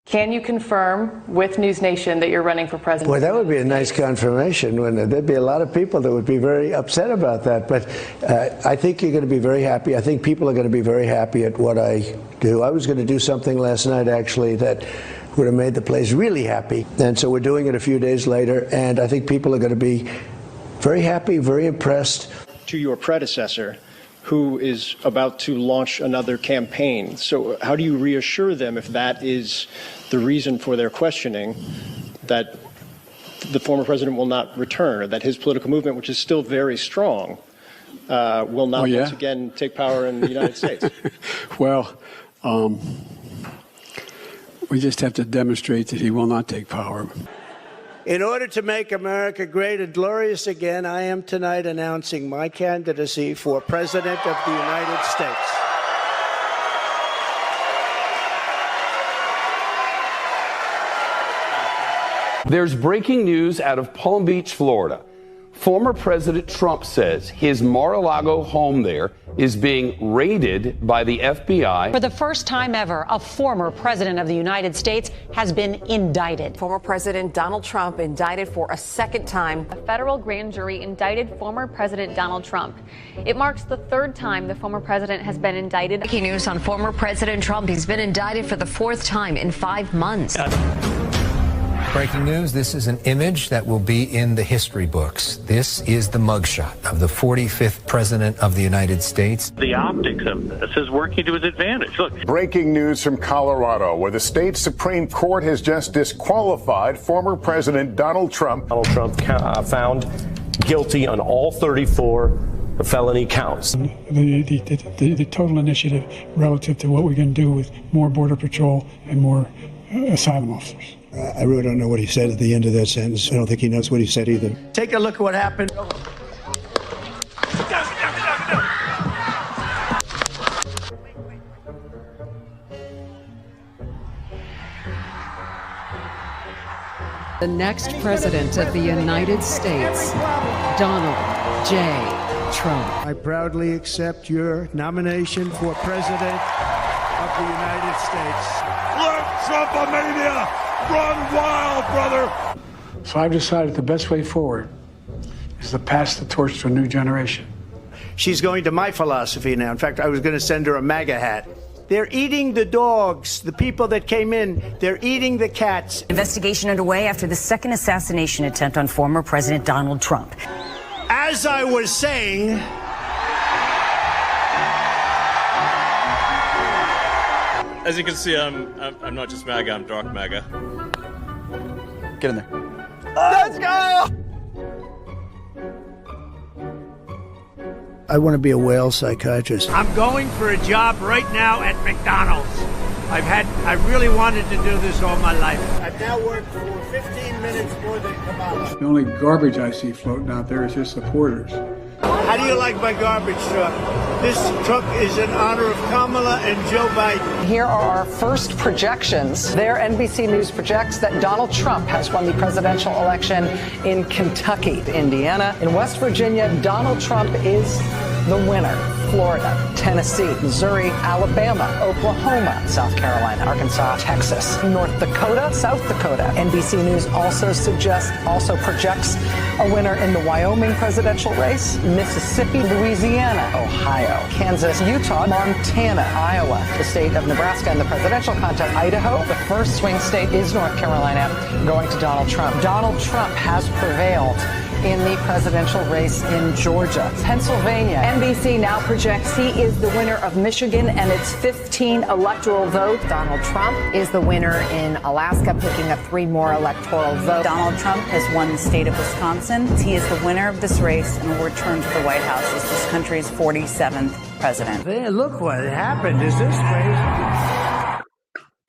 Can you confirm with News Nation that you're running for president? Boy, that would be a nice confirmation, wouldn't it? There'd be a lot of people that would be very upset about that. But I think you're going to be very happy. I think people are going to be very happy at what I do. I was going to do something last night, actually, that would have made the place really happy. And so we're doing it a few days later. And I think people are going to be very happy, very impressed. To your predecessor, who is about to launch another campaign. So how do you reassure them, if that is the reason for their questioning, that the former president will not return, or that his political movement, which is still very strong, will not once again take power in the United States? Well, we just have to demonstrate that he will not take power. In order to make America great and glorious again, I am tonight announcing my candidacy for President of the United States. There's breaking news out of Palm Beach, Florida. Former President Trump says his Mar-a-Lago home there is being raided by the FBI. For the first time ever, a former president of the United States has been indicted. Former President Donald Trump indicted for a second time. A federal grand jury indicted former President Donald Trump. It marks the third time the former president has been indicted. Breaking news on former President Trump. He's been indicted for the fourth time in 5 months. Breaking news, this is an image that will be in the history books. This is the mugshot of the 45th President of the United States. The optics of this is working to his advantage. Look. Breaking news from Colorado, where the state Supreme Court has just disqualified former President Donald Trump. Donald Trump found guilty on all 34 felony counts. The total initiative relative to what we're going to do with more Border Patrol and more asylum officers. I really don't know what he said at the end of that sentence. I don't think he knows what he said either. Take a look at what happened. The next president of the United States, Donald J. Trump. I proudly accept your nomination for president of the United States. Let Trumpomania run wild, brother! So I've decided the best way forward is to pass the torch to a new generation. She's going to my philosophy now. In fact, I was going to send her a MAGA hat. They're eating the dogs, the people that came in. They're eating the cats. Investigation underway after the second assassination attempt on former President Donald Trump. As I was saying, as you can see, I'm not just MAGA, I'm dark MAGA. Get in there. Let's go! I want to be a whale psychiatrist. I'm going for a job right now at McDonald's. I really wanted to do this all my life. I've now worked for 15 minutes more than Kamala. The only garbage I see floating out there is his supporters. How do you like my garbage truck? This truck is in honor of Kamala and Joe Biden. Here are our first projections. There, NBC News projects that Donald Trump has won the presidential election in Kentucky, Indiana. In West Virginia, Donald Trump is the winner. Florida, Tennessee, Missouri, Alabama, Oklahoma, South Carolina, Arkansas, Texas, North Dakota, South Dakota. NBC News also projects a winner in the Wyoming presidential race, Mississippi, Louisiana, Ohio, Kansas, Utah, Montana, Iowa, the state of Nebraska in the presidential contest, Idaho. The first swing state is North Carolina, going to Donald Trump. Donald Trump has prevailed in the presidential race in Georgia. Pennsylvania. NBC now projects he is the winner of Michigan and its 15 electoral votes. Donald Trump is the winner in Alaska, picking up 3 more electoral votes. Donald Trump has won the state of Wisconsin. He is the winner of this race and will return to the White House as this country's 47th president. Hey, look what happened. Is this crazy?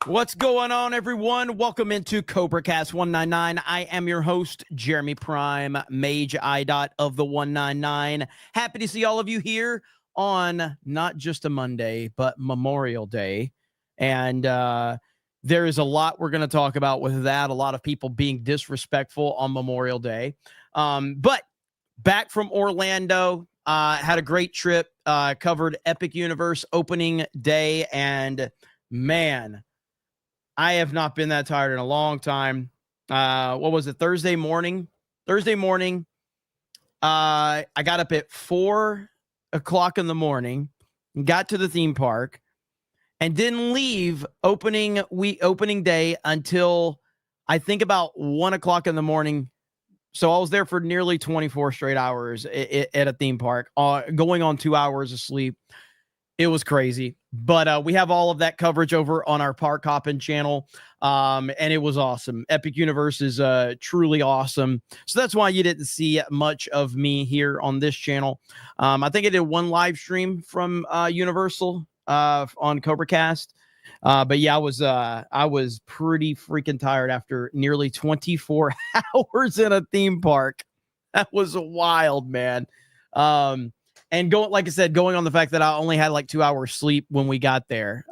What's going on, everyone? Welcome into CobraCast 199. I am your host, Jeremy Prime, Mage I. of the 199. Happy to see all of you here on not just a Monday, but Memorial Day. And there is a lot we're going to talk about with that. A lot of people being disrespectful on Memorial Day. But back from Orlando, had a great trip, covered Epic Universe opening day, and man, I have not been that tired in a long time. What was it? Thursday morning, I got up at 4:00 in the morning, got to the theme park, and didn't leave opening day until I think about 1:00 in the morning. So I was there for nearly 24 straight hours at a theme park, going on 2 hours of sleep. It was crazy, but we have all of that coverage over on our Park Hoppin' channel, and it was awesome. Epic Universe is truly awesome, so that's why you didn't see much of me here on this channel. I think I did one live stream from Universal on CobraCast, but yeah, I was pretty freaking tired after nearly 24 hours in a theme park. That was wild, man. And like I said, going on the fact that I only had like 2 hours sleep when we got there.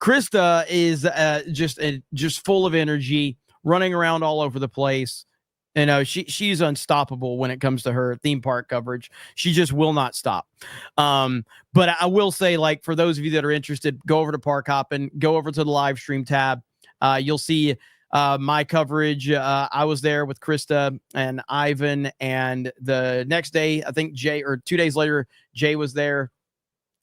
Krista is just full of energy, running around all over the place. You know, she's unstoppable when it comes to her theme park coverage. She just will not stop. But I will say, like, for those of you that are interested, go over to Park Hoppin', go over to the live stream tab. You'll see my coverage. I was there with Krista and Ivan, and the next day, I think 2 days later, Jay was there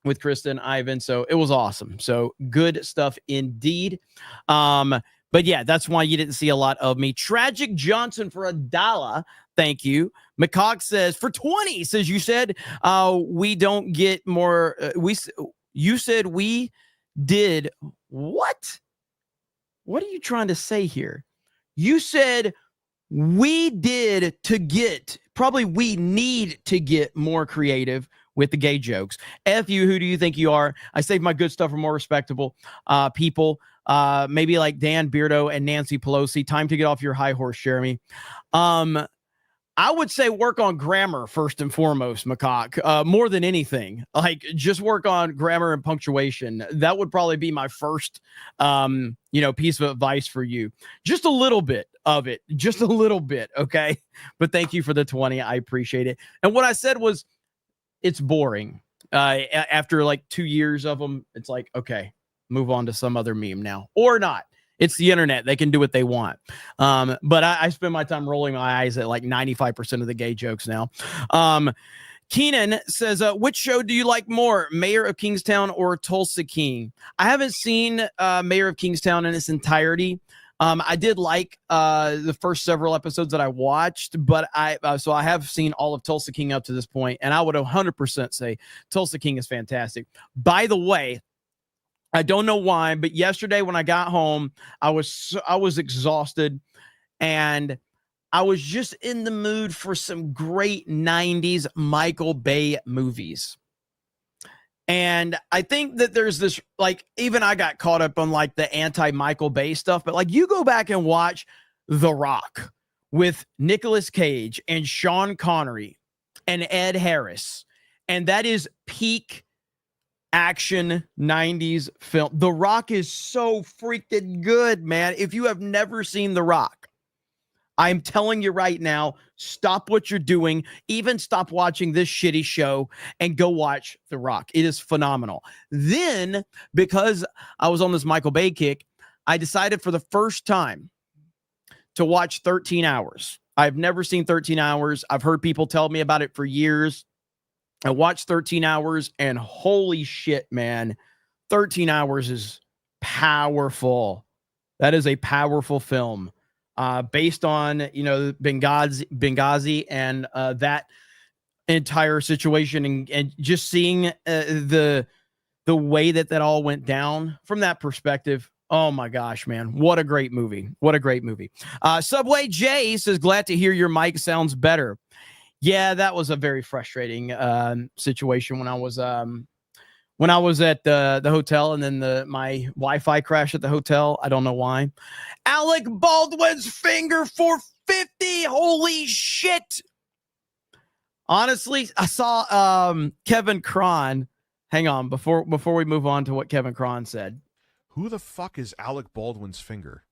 with Krista and Ivan. So it was awesome. So good stuff indeed. But yeah, that's why you didn't see a lot of me. Tragic Johnson for $1. Thank you. McCock says for 20, says you said we don't get more. You said we did what? What are you trying to say here? You said we did to get, probably we need to get more creative with the gay jokes. F you, who do you think you are? I save my good stuff for more respectable people. Maybe like Dan Beardo and Nancy Pelosi. Time to get off your high horse, Jeremy. I would say work on grammar first and foremost, McCock, more than anything. Like, just work on grammar and punctuation. That would probably be my first, piece of advice for you. Just a little bit of it, just a little bit. Okay. But thank you for the 20. I appreciate it. And what I said was, it's boring. After like 2 years of them, it's like, okay, move on to some other meme now, or not. It's the internet. They can do what they want. But I spend my time rolling my eyes at like 95% of the gay jokes now. Keenan says, which show do you like more, Mayor of Kingstown or Tulsa King? I haven't seen Mayor of Kingstown in its entirety. I did like the first several episodes that I watched, but I have seen all of Tulsa King up to this point, and I would 100% say Tulsa King is fantastic. By the way, I don't know why, but yesterday when I got home, I was exhausted, and I was just in the mood for some great 90s Michael Bay movies. And I think that there's this, like, even I got caught up on like the anti-Michael Bay stuff, but like you go back and watch The Rock with Nicolas Cage and Sean Connery and Ed Harris, and that is peak action 90s film. The Rock is so freaking good, man. If you have never seen The Rock, I'm telling you right now, stop what you're doing, even stop watching this shitty show and go watch The Rock. It is phenomenal. Then, because I was on this Michael Bay kick, I decided for the first time to watch 13 Hours. I've never seen 13 Hours. I've heard people tell me about it for years. I watched 13 Hours, and holy shit, man, 13 Hours is powerful. That is a powerful film. Based on, Benghazi and that entire situation, and just seeing the way that all went down from that perspective. Oh my gosh, man. What a great movie. What a great movie. Subway J says, glad to hear your mic sounds better. Yeah, that was a very frustrating situation when I was at the hotel, and then my Wi-Fi crashed at the hotel. I don't know why. Alec Baldwin's finger for 50. Holy shit. Honestly, I saw Kevin Cron. Hang on, before we move on to what Kevin Cron said. Who the fuck is Alec Baldwin's finger?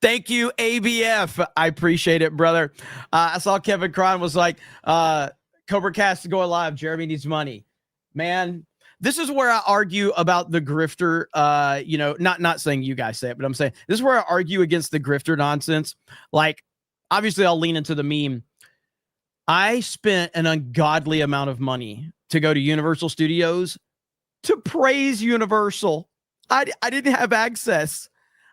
Thank you, ABF. I appreciate it, brother. I saw Kevin Cron was like, CobraCast is going live. Jeremy needs money. Man, this is where I argue about the grifter, not saying you guys say it, but I'm saying this is where I argue against the grifter nonsense. Like, obviously I'll lean into the meme. I spent an ungodly amount of money to go to Universal Studios to praise Universal. I didn't have access.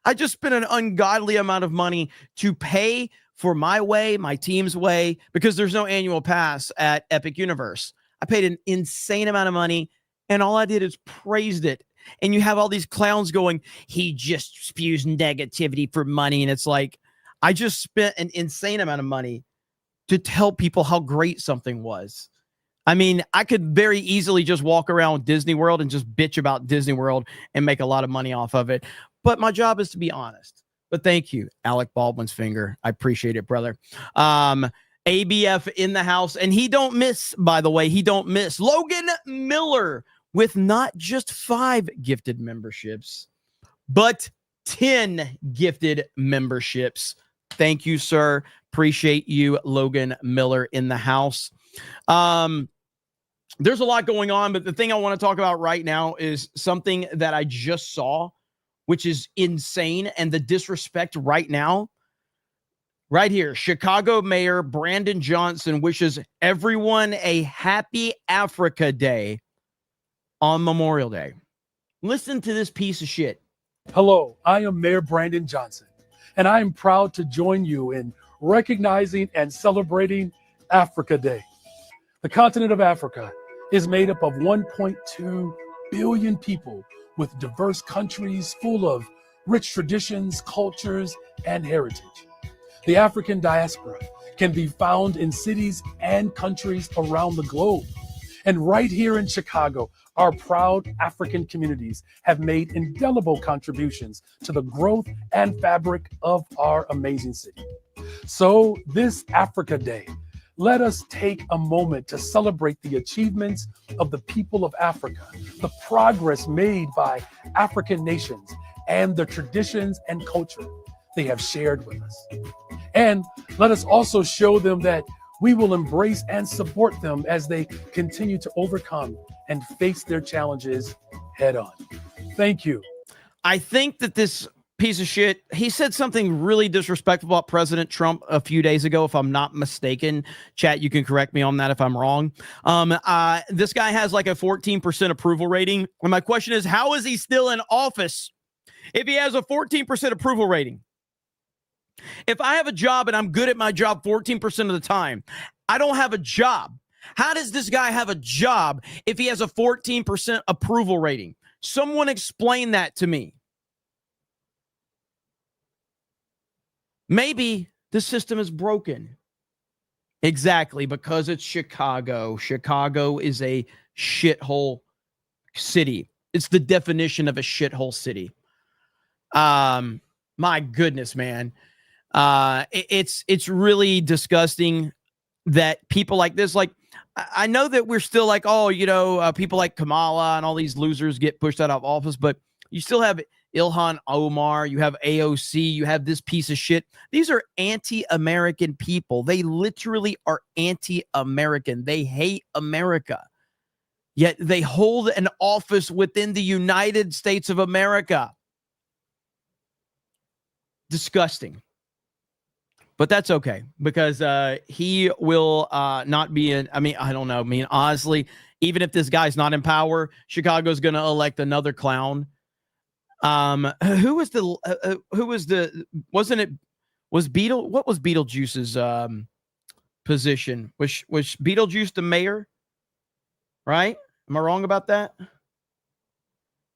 I just spent an ungodly amount of money to pay for my way, my team's way, because there's no annual pass at Epic Universe. I paid an insane amount of money, and all I did is praised it. And you have all these clowns going, he just spews negativity for money. And it's like, I just spent an insane amount of money to tell people how great something was. I mean, I could very easily just walk around Disney World and just bitch about Disney World and make a lot of money off of it. But my job is to be honest. But thank you, Alec Baldwin's finger. I appreciate it, brother. ABF in the house. And he don't miss, by the way. He don't miss. Logan Miller with not just 5 gifted memberships, but 10 gifted memberships. Thank you, sir. Appreciate you, Logan Miller in the house. There's a lot going on, but the thing I want to talk about right now is something that I just saw, which is insane. And the disrespect right now, right here, Chicago Mayor Brandon Johnson wishes everyone a happy Africa Day on Memorial Day. Listen to this piece of shit. Hello, I am Mayor Brandon Johnson, and I am proud to join you in recognizing and celebrating Africa Day. The continent of Africa is made up of 1.2 billion people with diverse countries full of rich traditions, cultures, and heritage. The African diaspora can be found in cities and countries around the globe. And right here in Chicago, our proud African communities have made indelible contributions to the growth and fabric of our amazing city. So this Africa Day, let us take a moment to celebrate the achievements of the people of Africa, the progress made by African nations, and the traditions and culture they have shared with us. And let us also show them that we will embrace and support them as they continue to overcome and face their challenges head on. Thank you. I think that this piece of shit, he said something really disrespectful about President Trump a few days ago, if I'm not mistaken. Chat, you can correct me on that if I'm wrong. This guy has like a 14% approval rating. And my question is, how is he still in office if he has a 14% approval rating? If I have a job and I'm good at my job 14% of the time, I don't have a job. How does this guy have a job if he has a 14% approval rating? Someone explain that to me. Maybe the system is broken. Exactly, because it's Chicago. Chicago is a shithole city. It's the definition of a shithole city. My goodness, man. It's really disgusting that people like this, like, I know that we're still like, people like Kamala and all these losers get pushed out of office, but you still have Ilhan Omar, you have AOC, you have this piece of shit. These are anti-American people. They literally are anti-American. They hate America. Yet they hold an office within the United States of America. Disgusting. But that's okay, because he will not be in. I mean, I don't know. I mean, honestly, even if this guy's not in power, Chicago's going to elect another clown. What was Beetlejuice's position? Was Beetlejuice the mayor? Right? Am I wrong about that?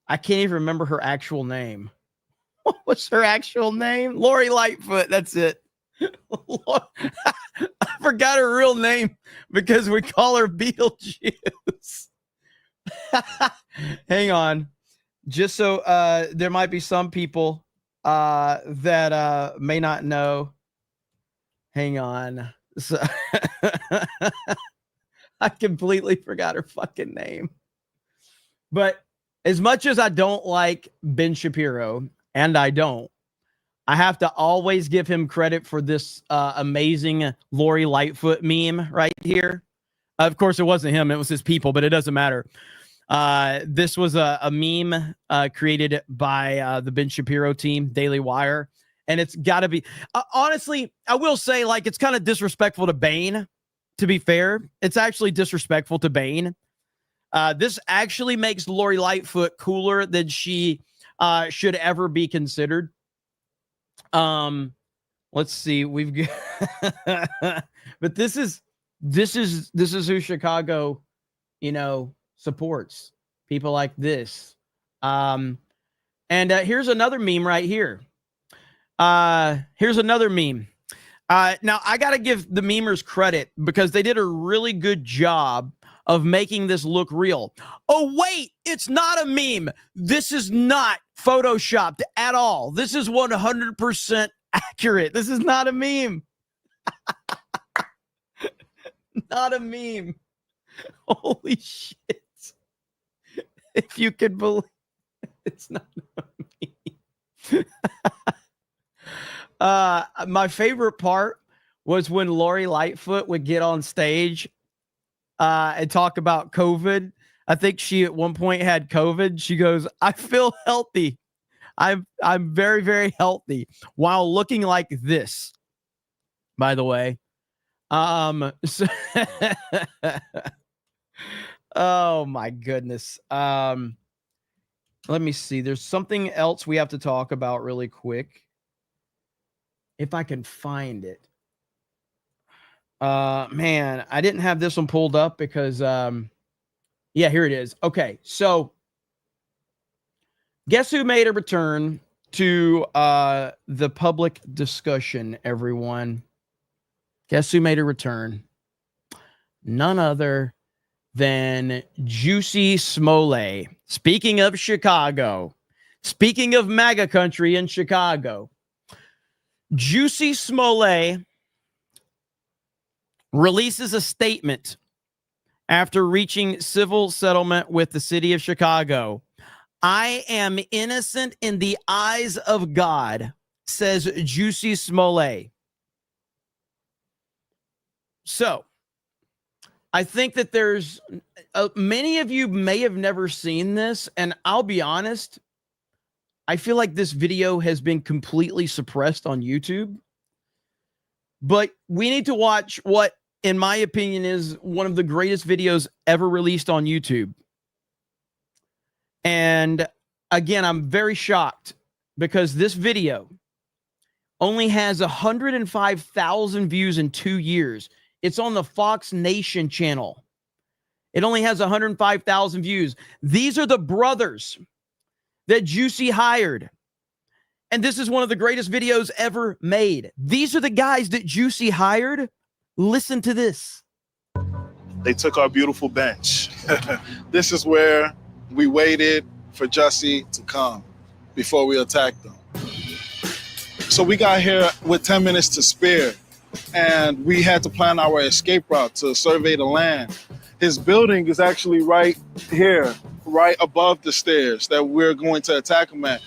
I can't even remember her actual name. What was her actual name? Lori Lightfoot. That's it. I forgot her real name because we call her Beetlejuice. Hang on. Just so there might be some people that may not know. Hang on. So I completely forgot her fucking name. But as much as I don't like Ben Shapiro, and I have to always give him credit for this amazing Lori Lightfoot meme right here. Of course, it wasn't him. It was his people, but it doesn't matter. This was a meme created by the Ben Shapiro team, Daily Wire. And it's got to be, honestly, I will say, like, it's kind of disrespectful to Bane, to be fair. It's actually disrespectful to Bane. This actually makes Lori Lightfoot cooler than she should ever be considered. Let's see. We've got, but this is who Chicago, supports. People like this. And here's another meme right here. Here's another meme. Now I got to give the memers credit because they did a really good job of making this look real. Oh, wait, it's not a meme. This is not photoshopped at all. This is 100% accurate. This is not a meme. Not a meme. Holy shit. If you could believe it's not a meme. My favorite part was when Lori Lightfoot would get on stage and talk about COVID. I think she at one point had COVID. She goes, "I feel healthy. I'm very, very healthy," while looking like this, by the way. So oh my goodness. Let me see. There's something else we have to talk about really quick. If I can find it. Man, I didn't have this one pulled up because, yeah, here it is. Okay. So guess who made a return to, the public discussion, everyone? Guess who made a return? None other than Jussie Smollett. Speaking of Chicago, speaking of MAGA country in Chicago, Jussie Smollett releases a statement after reaching civil settlement with the city of Chicago. "I am innocent in the eyes of God," says Jussie Smollett. So, I think that there's many of you may have never seen this, and I'll be honest, I feel like this video has been completely suppressed on YouTube. But we need to watch what, in my opinion, is one of the greatest videos ever released on YouTube. And again, I'm very shocked because this video only has 105,000 views in 2 years. It's on the Fox Nation channel. It only has 105,000 views. These are the brothers that Jussie hired. And this is one of the greatest videos ever made. These are the guys that Jussie hired. Listen to this. They took our beautiful bench. This is where we waited for Jussie to come before we attacked them. So we got here with 10 minutes to spare, and we had to plan our escape route to survey the land. His building is actually right here, right above the stairs that we're going to attack him at.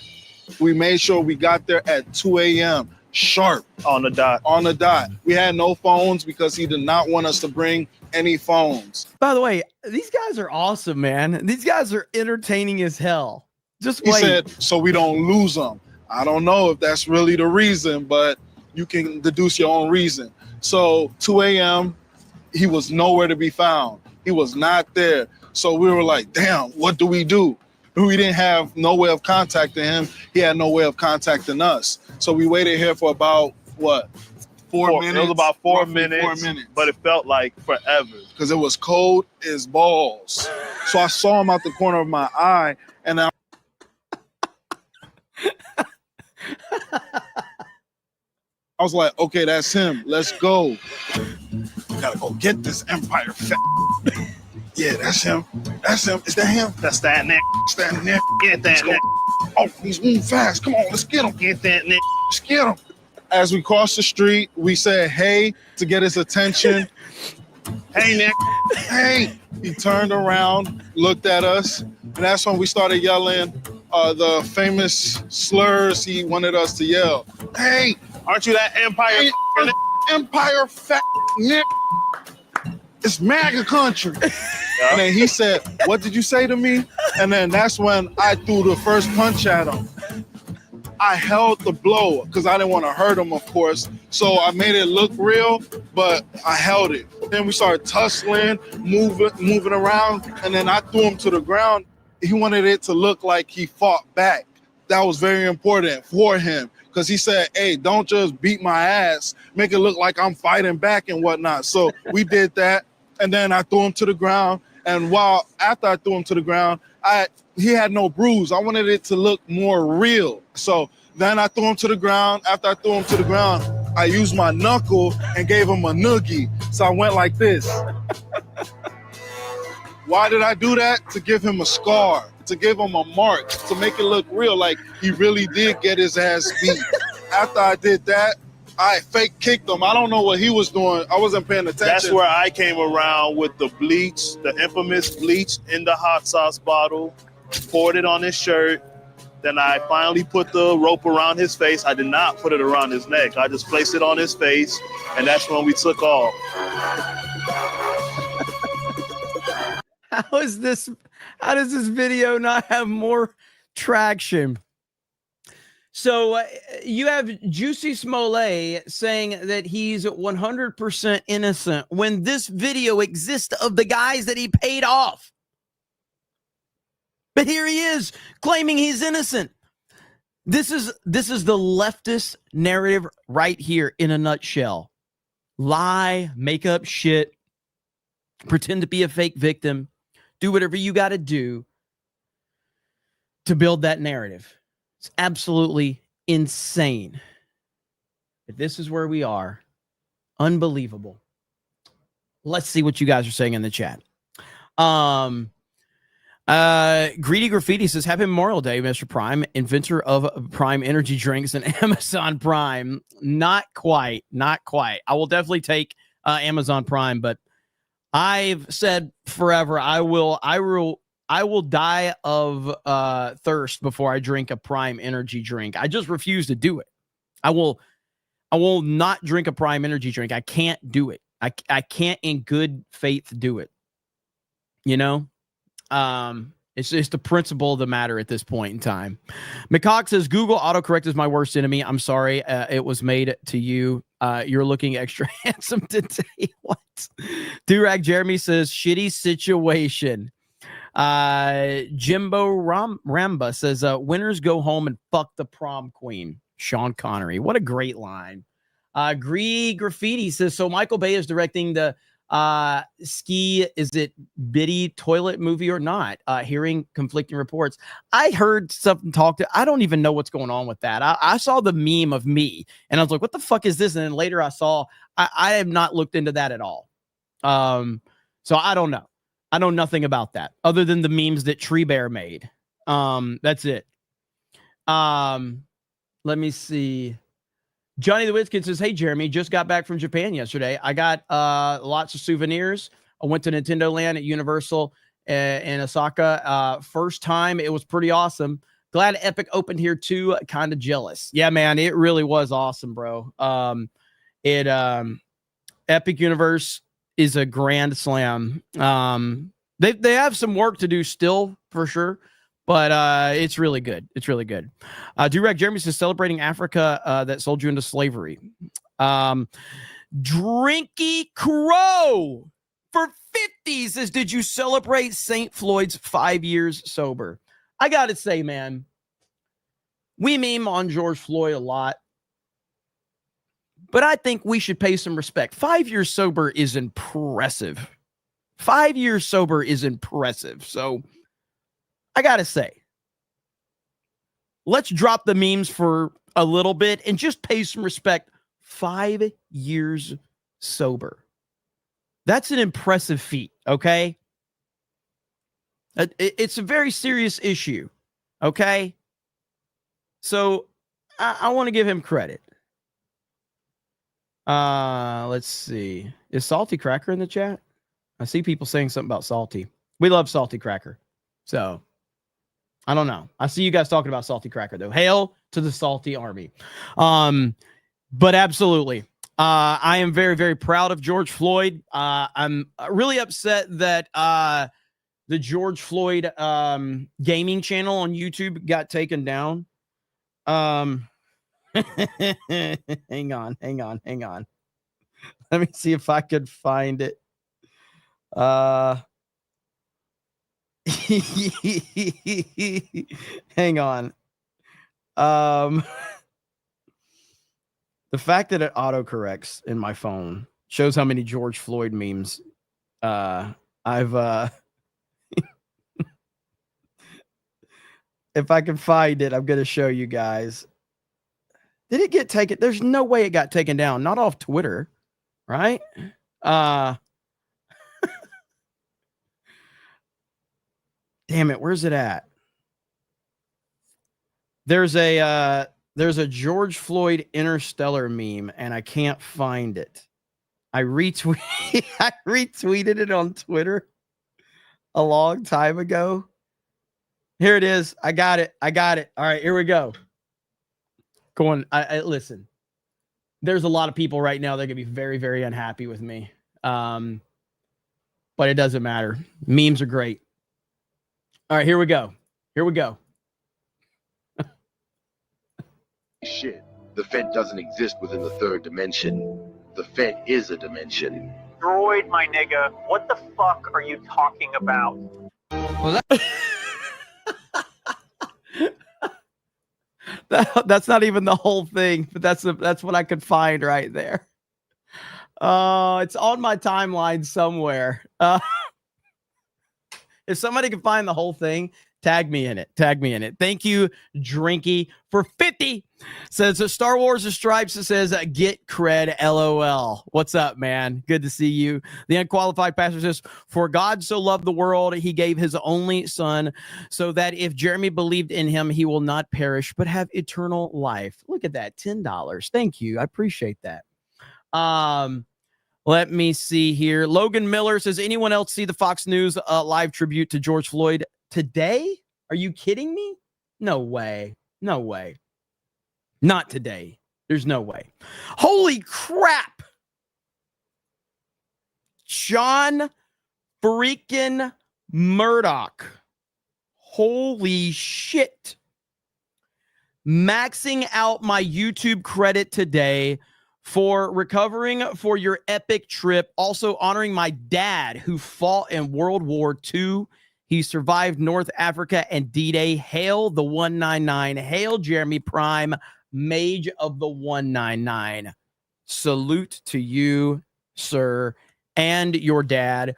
We made sure we got there at 2 a.m. sharp. On the dot. On the dot. We had no phones because he did not want us to bring any phones. By the way, these guys are awesome, man. These guys are entertaining as hell. Just wait. He said, so we don't lose them. I don't know if that's really the reason, but you can deduce your own reason. So 2 a.m., he was nowhere to be found. He was not there. So we were like, damn, what do? We didn't have no way of contacting him. He had no way of contacting us. So we waited here for about, what, 4 minutes? It was about 4 minutes, 4 minutes. But it felt like forever. Because it was cold as balls. So I saw him out the corner of my eye, and I was like, okay, that's him. Let's go. We gotta go get this Empire fat. Yeah, that's him. That's him. Is that him? That's that nigga. Standing there. Get that nigga. Oh, he's moving fast. Come on, let's get him. Get that nigga. Let's get him. As we crossed the street, we said, hey, to get his attention. Hey, Nick. Hey. He turned around, looked at us, and that's when we started yelling the famous slurs he wanted us to yell. Hey. Aren't you that Empire? Hey, Empire fat Nick. It's MAGA country. And then he said, "What did you say to me?" And then that's when I threw the first punch at him. I held the blow because I didn't want to hurt him, of course. So I made it look real, but I held it. Then we started tussling, moving around, and then I threw him to the ground. He wanted it to look like he fought back. That was very important for him because he said, "Hey, don't just beat my ass. Make it look like I'm fighting back and whatnot." So we did that, and then I threw him to the ground. And after I threw him to the ground, he had no bruise. I wanted it to look more real. So then I threw him to the ground. After I threw him to the ground, I used my knuckle and gave him a noogie. So I went like this. Why did I do that? To give him a scar, to give him a mark, to make it look real, like he really did get his ass beat. After I did that, I fake kicked him. I don't know what he was doing. I wasn't paying attention. That's where I came around with the bleach, the infamous bleach in the hot sauce bottle, poured it on his shirt. Then I finally put the rope around his face. I did not put it around his neck. I just placed it on his face, and that's when we took off. How does this video not have more traction? So you have Jussie Smollett saying that he's 100% innocent when this video exists of the guys that he paid off. But here he is claiming he's innocent. This is the leftist narrative right here in a nutshell. Lie, make up shit, pretend to be a fake victim, do whatever you got to do to build that narrative. It's absolutely insane. But this is where we are. Unbelievable. Let's see what you guys are saying in the chat. Greedy Graffiti says, "Happy Memorial Day, Mr. Prime, inventor of Prime energy drinks and Amazon Prime." Not quite. I will definitely take Amazon Prime, but I've said forever I will die of thirst before I drink a Prime energy drink. I just refuse to do it. I will not drink a Prime energy drink. I can't do it. I can't in good faith do it. You know? It's just the principle of the matter at this point in time. McCock says, "Google autocorrect is my worst enemy. I'm sorry. It was made to you. You're looking extra handsome today." What? Durag Jeremy says, "Shitty situation." Jimbo Ramba says, "Winners go home and fuck the prom queen." Sean Connery. What a great line. Gree Graffiti says, "So Michael Bay is directing the Ski, is it Biddy toilet movie or not? Hearing conflicting reports." I heard something I don't even know what's going on with that. I saw the meme of me and I was like, what the fuck is this? And then later I saw, I have not looked into that at all. So I don't know. I know nothing about that other than the memes that Tree Bear made. That's it. Let me see. Johnny the Wizkid says, "Hey, Jeremy, just got back from Japan yesterday. I got lots of souvenirs. I went to Nintendo Land at Universal in Osaka. First time. It was pretty awesome. Glad Epic opened here too. Kind of jealous." Yeah, man, it really was awesome, bro. Epic Universe is a grand slam. They have some work to do still, for sure. But it's really good. It's really good. Durag Jeremy says, "Celebrating Africa that sold you into slavery." Drinky Crow for 50 says, "Did you celebrate St. Floyd's 5 years sober?" I got to say, man, we meme on George Floyd a lot, but I think we should pay some respect. 5 years sober is impressive. 5 years sober is impressive. So I gotta say, let's drop the memes for a little bit and just pay some respect. 5 years sober. That's an impressive feat, okay? It's a very serious issue, okay? So I want to give him credit. Let's see. Is Salty Cracker in the chat? I see people saying something about Salty. We love Salty Cracker. So I don't know. I see you guys talking about Salty Cracker, though. Hail to the Salty Army. But absolutely. I am very, very proud of George Floyd. I'm really upset that the George Floyd gaming channel on YouTube got taken down. Hang on. Let me see if I could find it. Hang on. The fact that it autocorrects in my phone shows how many George Floyd memes I've if I can find it, I'm going to show you guys. Did it get taken? There's no way it got taken down. Not off Twitter, right? Damn it. Where's it at? There's a George Floyd Interstellar meme and I can't find it. I retweeted it on Twitter a long time ago. Here it is. I got it. All right, here we go. Listen. There's a lot of people right now that are going to be very, very unhappy with me. But it doesn't matter. Memes are great. All right, here we go. Shit. The Fed doesn't exist within the third dimension. The Fed is a dimension. Droid, my nigga, what the fuck are you talking about? Well, that's not even the whole thing, but that's what I could find right there. It's on my timeline somewhere. If somebody can find the whole thing, tag me in it. Thank you, Drinky, for 50. Says Star Wars of Stripes. It says get cred, LOL. What's up, man? Good to see you. The Unqualified Pastor says, for God so loved the world, he gave his only son, so that if Jeremy believed in him, he will not perish, but have eternal life. Look at that, $10. Thank you. I appreciate that. Let me see here. Logan Miller says, anyone else see the Fox News live tribute to George Floyd today? Are you kidding me? No way. Not today. There's no way. Holy crap. John freaking Murdoch. Holy shit. Maxing out my YouTube credit today for recovering for your epic trip. Also honoring my dad who fought in World War II. He survived North Africa and D-Day. Hail the 199. Hail Jeremy Prime, Mage of the 199. Salute to you, sir, and your dad.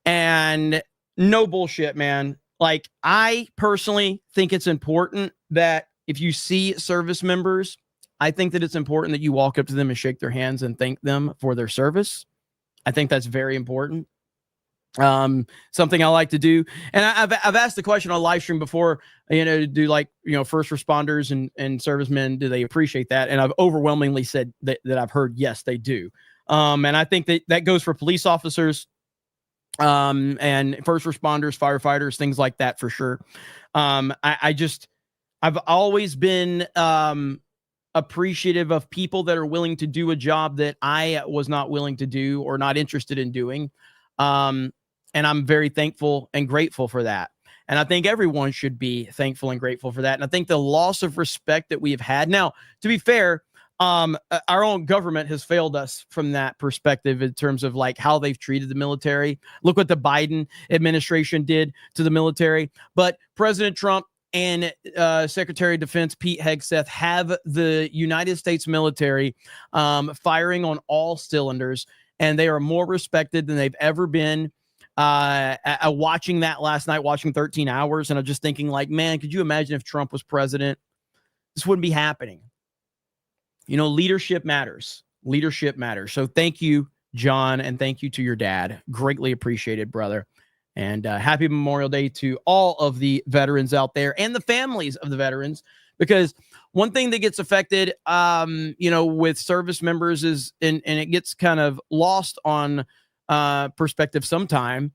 And no bullshit, man. Like, I personally think it's important that if you see service members, I think that it's important that you walk up to them and shake their hands and thank them for their service. I think that's very important. Something I like to do. And I've asked the question on live stream before, do first responders and servicemen, do they appreciate that? And I've overwhelmingly said that I've heard, yes, they do. And I think that goes for police officers, and first responders, firefighters, things like that for sure. I've always been, appreciative of people that are willing to do a job that I was not willing to do or not interested in doing. And I'm very thankful and grateful for that. And I think everyone should be thankful and grateful for that. And I think the loss of respect that we have had now, to be fair, our own government has failed us from that perspective in terms of like how they've treated the military. Look what the Biden administration did to the military. But President Trump and Secretary of Defense Pete Hegseth have the United States military firing on all cylinders, and they are more respected than they've ever been. Watching that last night, watching 13 hours, and I'm just thinking like, man, could you imagine if Trump was president? This wouldn't be happening. Leadership matters. So thank you, John, and thank you to your dad. Greatly appreciated, brother. And happy Memorial Day to all of the veterans out there and the families of the veterans, because one thing that gets affected, with service members is, and it gets kind of lost on perspective sometime,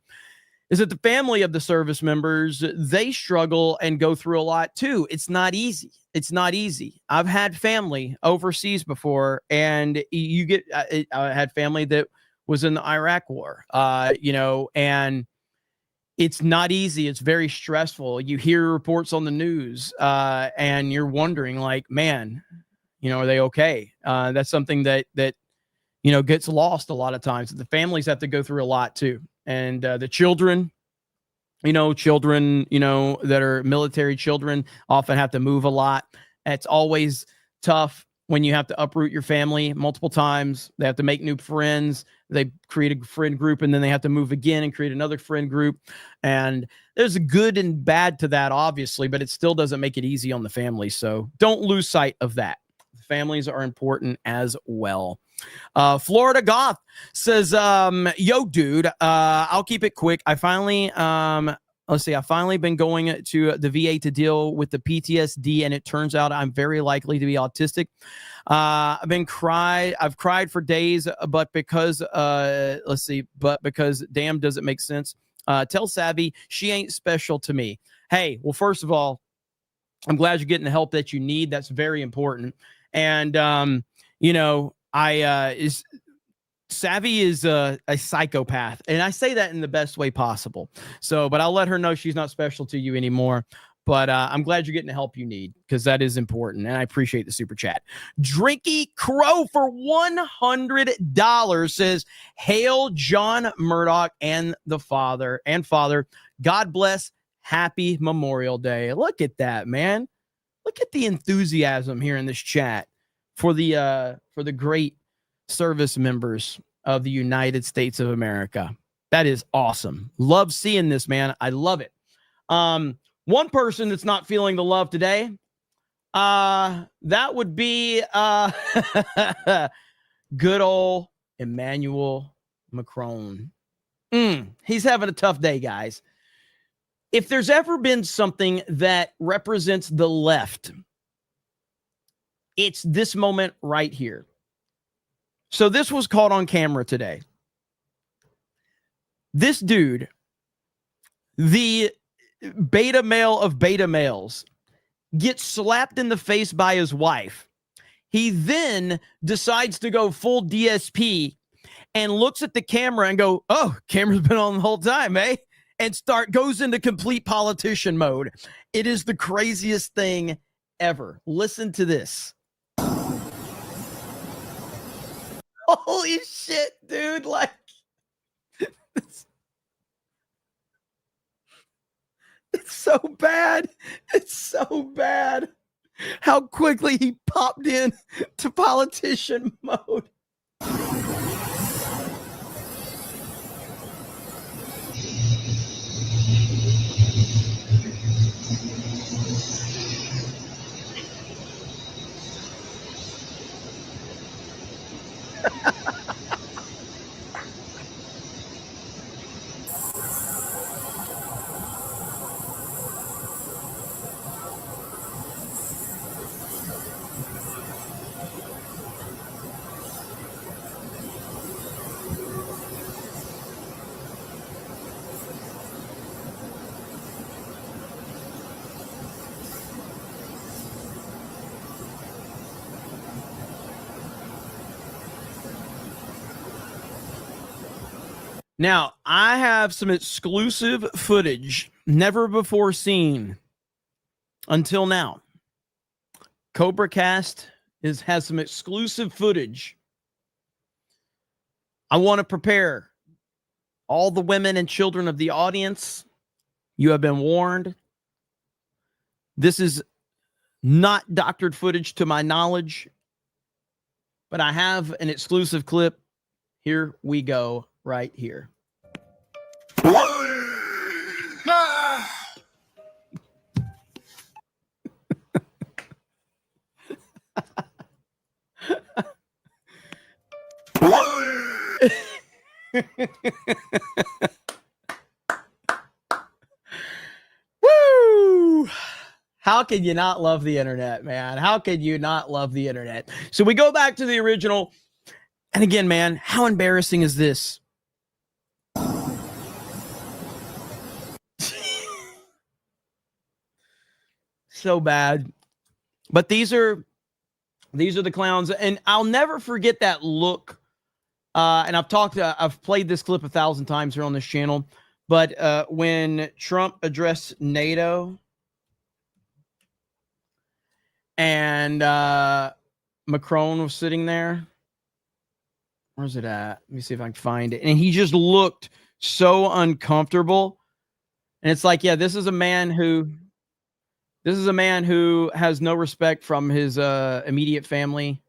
is that the family of the service members, they struggle and go through a lot too. It's not easy. It's not easy. I've had family overseas before, and I had family that was in the Iraq war, and it's not easy. It's very stressful. You hear reports on the news, and you're wondering, like, man, are they okay? That's something that gets lost a lot of times. The families have to go through a lot too. And the children, that are military children often have to move a lot. It's always tough when you have to uproot your family multiple times. They have to make new friends. They create a friend group, and then they have to move again and create another friend group. And there's a good and bad to that, obviously, but it still doesn't make it easy on the family. So don't lose sight of that. Families are important as well. Florida Goth says, yo, dude, I'll keep it quick. I finally, I've finally been going to the VA to deal with the PTSD, and it turns out I'm very likely to be autistic. I've cried for days, but because damn, does it make sense? Tell Savvy she ain't special to me. Hey, well, first of all, I'm glad you're getting the help that you need. That's very important. And, Savvy is a psychopath, and I say that in the best way possible. So, but I'll let her know she's not special to you anymore. But I'm glad you're getting the help you need, because that is important, and I appreciate the super chat. Drinky Crow for $100 says, "Hail John Murdoch and the father. God bless. Happy Memorial Day." Look at that, man. Look at the enthusiasm here in this chat for the great service members of the United States of America. That is awesome. Love seeing this, man. I love it. One person that's not feeling the love today, that would be good old Emmanuel Macron. He's having a tough day, guys. If there's ever been something that represents the left, it's this moment right here. So this was caught on camera today. This dude, the beta male of beta males, gets slapped in the face by his wife. He then decides to go full DSP and looks at the camera and go, "Oh, camera's been on the whole time, eh?" And goes into complete politician mode. It is the craziest thing ever. Listen to this. Holy shit, dude. Like, it's so bad. It's so bad how quickly he popped in to politician mode. Now, I have some exclusive footage never before seen until now. CobraCast has some exclusive footage. I want to prepare all the women and children of the audience. You have been warned. This is not doctored footage to my knowledge, but I have an exclusive clip. Here we go. Right here. Woo! How can you not love the internet, man? How can you not love the internet? So we go back to the original. And again, man, how embarrassing is this? so bad. But these are the clowns, and I'll never forget that look. And I've played this clip 1,000 times here on this channel. But when Trump addressed NATO and Macron was sitting there, where's it at? Let me see if I can find it. And he just looked so uncomfortable. And it's like, yeah, this is a man who has no respect from his immediate family.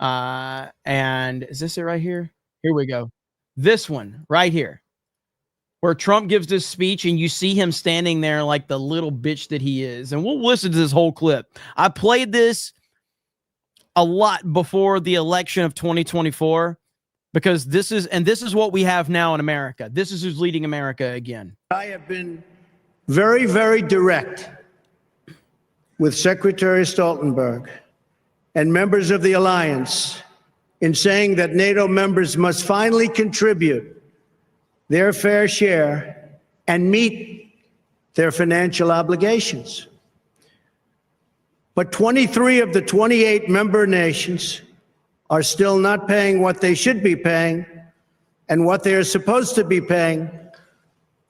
And is this it right here? Here we go. This one right here, where Trump gives this speech and you see him standing there like the little bitch that he is. And we'll listen to this whole clip. I played this a lot before the election of 2024 because this is what we have now in America. This is who's leading America again. I have been very, very direct with Secretary Stoltenberg and members of the alliance in saying that NATO members must finally contribute their fair share and meet their financial obligations. But 23 of the 28 member nations are still not paying what they should be paying and what they are supposed to be paying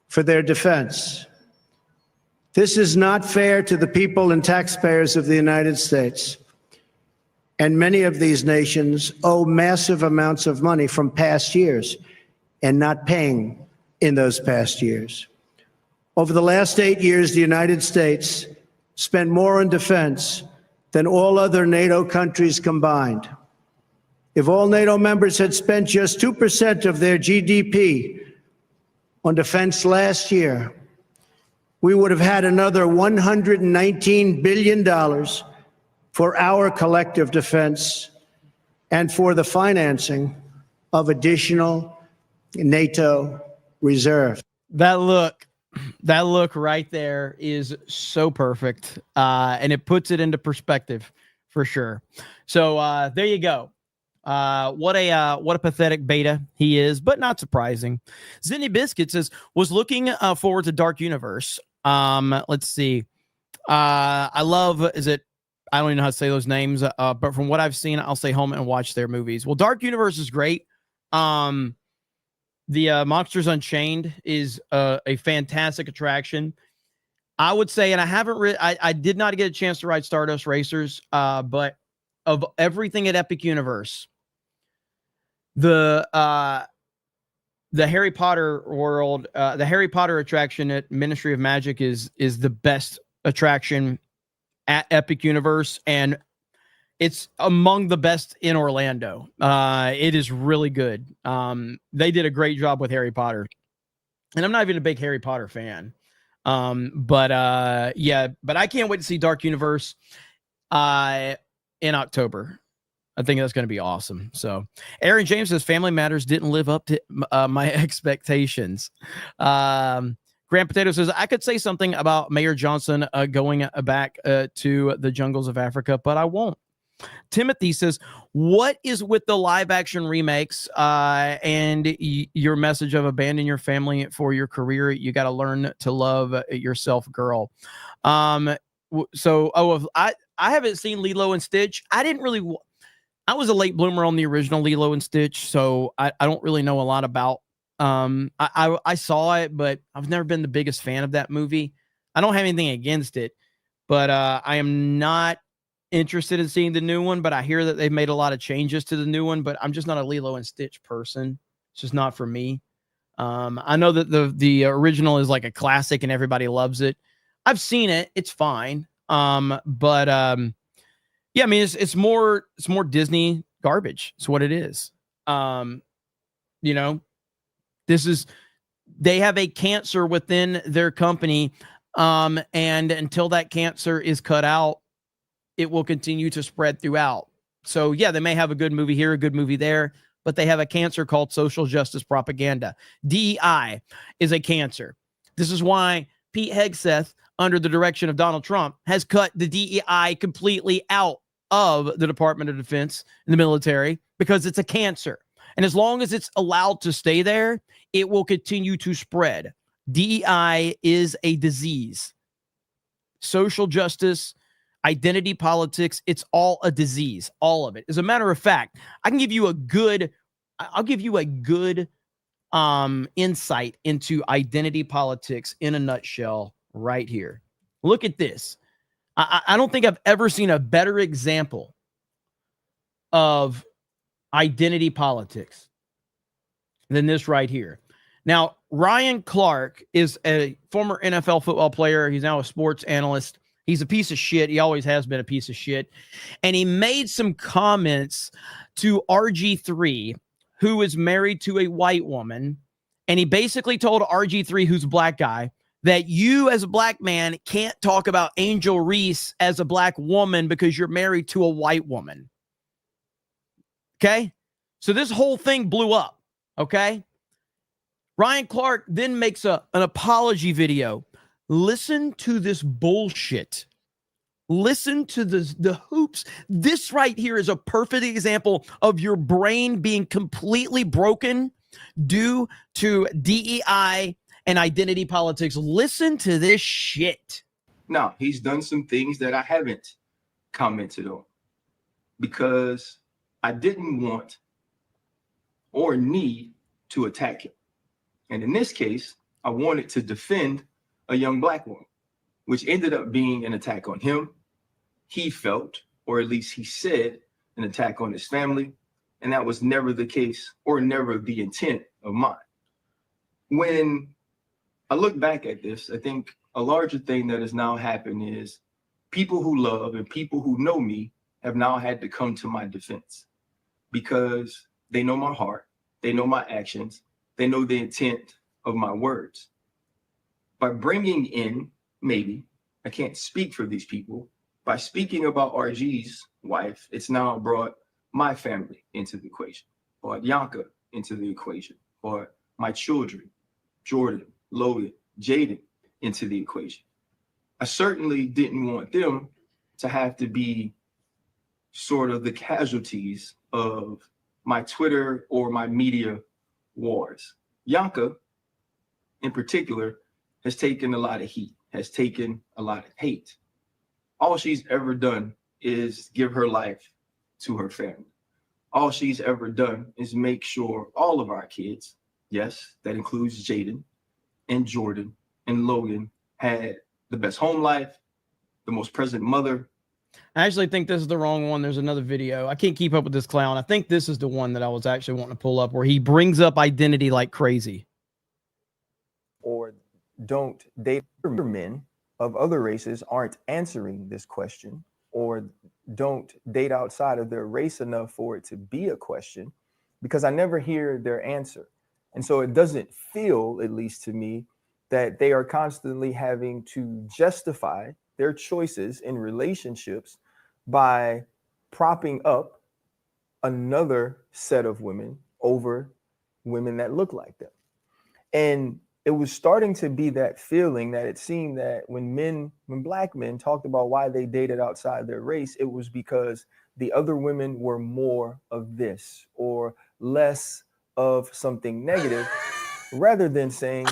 for their defense. This is not fair to the people and taxpayers of the United States. And many of these nations owe massive amounts of money from past years and not paying in those past years. Over the last 8 years, the United States spent more on defense than all other NATO countries combined. If all NATO members had spent just 2% of their GDP on defense last year, we would have had another $119 billion for our collective defense and for the financing of additional NATO reserves. That look right there is so perfect, and it puts it into perspective for sure. So there you go. What a pathetic beta he is, but not surprising. Zinni Biscuit says, was looking forward to Dark Universe. Let's see. I love, I don't even know how to say those names, but from what I've seen, I'll stay home and watch their movies. Well, Dark Universe is great. The Monsters Unchained is a fantastic attraction. I would say, and I did not get a chance to ride Stardust Racers, but of everything at Epic Universe, the Harry Potter world, the Harry Potter attraction at Ministry of Magic is the best attraction at Epic Universe, and it's among the best in Orlando. It is really good. They did a great job with Harry Potter, and I'm not even a big Harry Potter fan. But I can't wait to see Dark Universe in October. I think that's going to be awesome. So Aaron James says Family Matters didn't live up to my expectations. Grant Potato says, I could say something about Mayor Johnson going back to the jungles of Africa, but I won't. Timothy says, what is with the live action remakes and your message of abandon your family for your career? You got to learn to love yourself, girl. I haven't seen Lilo and Stitch. I was a late bloomer on the original Lilo and Stitch, so I don't really know a lot about. I saw it, but I've never been the biggest fan of that movie. I don't have anything against it, but I am not interested in seeing the new one. But I hear that they've made a lot of changes to the new one, but I'm just not a Lilo and Stitch person. It's just not for me. I know that the original is like a classic and everybody loves it. I've seen it. It's fine. Yeah, I mean, it's more Disney garbage. It's what it is. They have a cancer within their company. And until that cancer is cut out, it will continue to spread throughout. So yeah, they may have a good movie here, a good movie there, but they have a cancer called social justice propaganda. DEI is a cancer. This is why Pete Hegseth, under the direction of Donald Trump, has cut the DEI completely out of the Department of Defense and the military, because it's a cancer. And as long as it's allowed to stay there, it will continue to spread. DEI is a disease. social justice, identity politics, it's all a disease, all of it. As a matter of fact, I'll give you a good insight into identity politics in a nutshell right here. Look at this. I don't think I've ever seen a better example of identity politics than this right here. Now, Ryan Clark is a former NFL football player. He's now a sports analyst. He's a piece of shit. He always has been a piece of shit. And he made some comments to RG3, who is married to a white woman. And he basically told RG3, who's a black guy, that you as a black man can't talk about Angel Reese as a black woman because you're married to a white woman. Okay? So this whole thing blew up. Okay? Ryan Clark then makes an apology video. Listen to this bullshit. Listen to the hoops. This right here is a perfect example of your brain being completely broken due to DEI and identity politics. Listen to this shit. Now, he's done some things that I haven't commented on because I didn't want or need to attack him. And in this case, I wanted to defend a young black woman, which ended up being an attack on him. He felt, or at least he said, an attack on his family. And that was never the case or never the intent of mine. When I look back at this, I think a larger thing that has now happened is people who love and people who know me have now had to come to my defense because they know my heart, they know my actions, they know the intent of my words. By bringing in, maybe, I can't speak for these people, by speaking about RG's wife, it's now brought my family into the equation, brought Yanka into the equation, brought my children, Jordan, Logan, Jaden, into the equation. I certainly didn't want them to have to be sort of the casualties of my Twitter or my media wars. Yanka, in particular, has taken a lot of heat, has taken a lot of hate. All she's ever done is give her life to her family. All she's ever done is make sure all of our kids, yes, that includes Jaden and Jordan and Logan, had the best home life, the most present mother. I actually think this is the wrong one. There's another video. I can't keep up with this clown. I think this is the one that I was actually wanting to pull up where he brings up identity like crazy. Or don't date men of other races aren't answering this question, or don't date outside of their race enough for it to be a question, because I never hear their answer. And so it doesn't feel, at least to me, that they are constantly having to justify their choices in relationships by propping up another set of women over women that look like them. And it was starting to be that feeling that it seemed that when black men talked about why they dated outside their race, it was because the other women were more of this or less of something negative, rather than saying,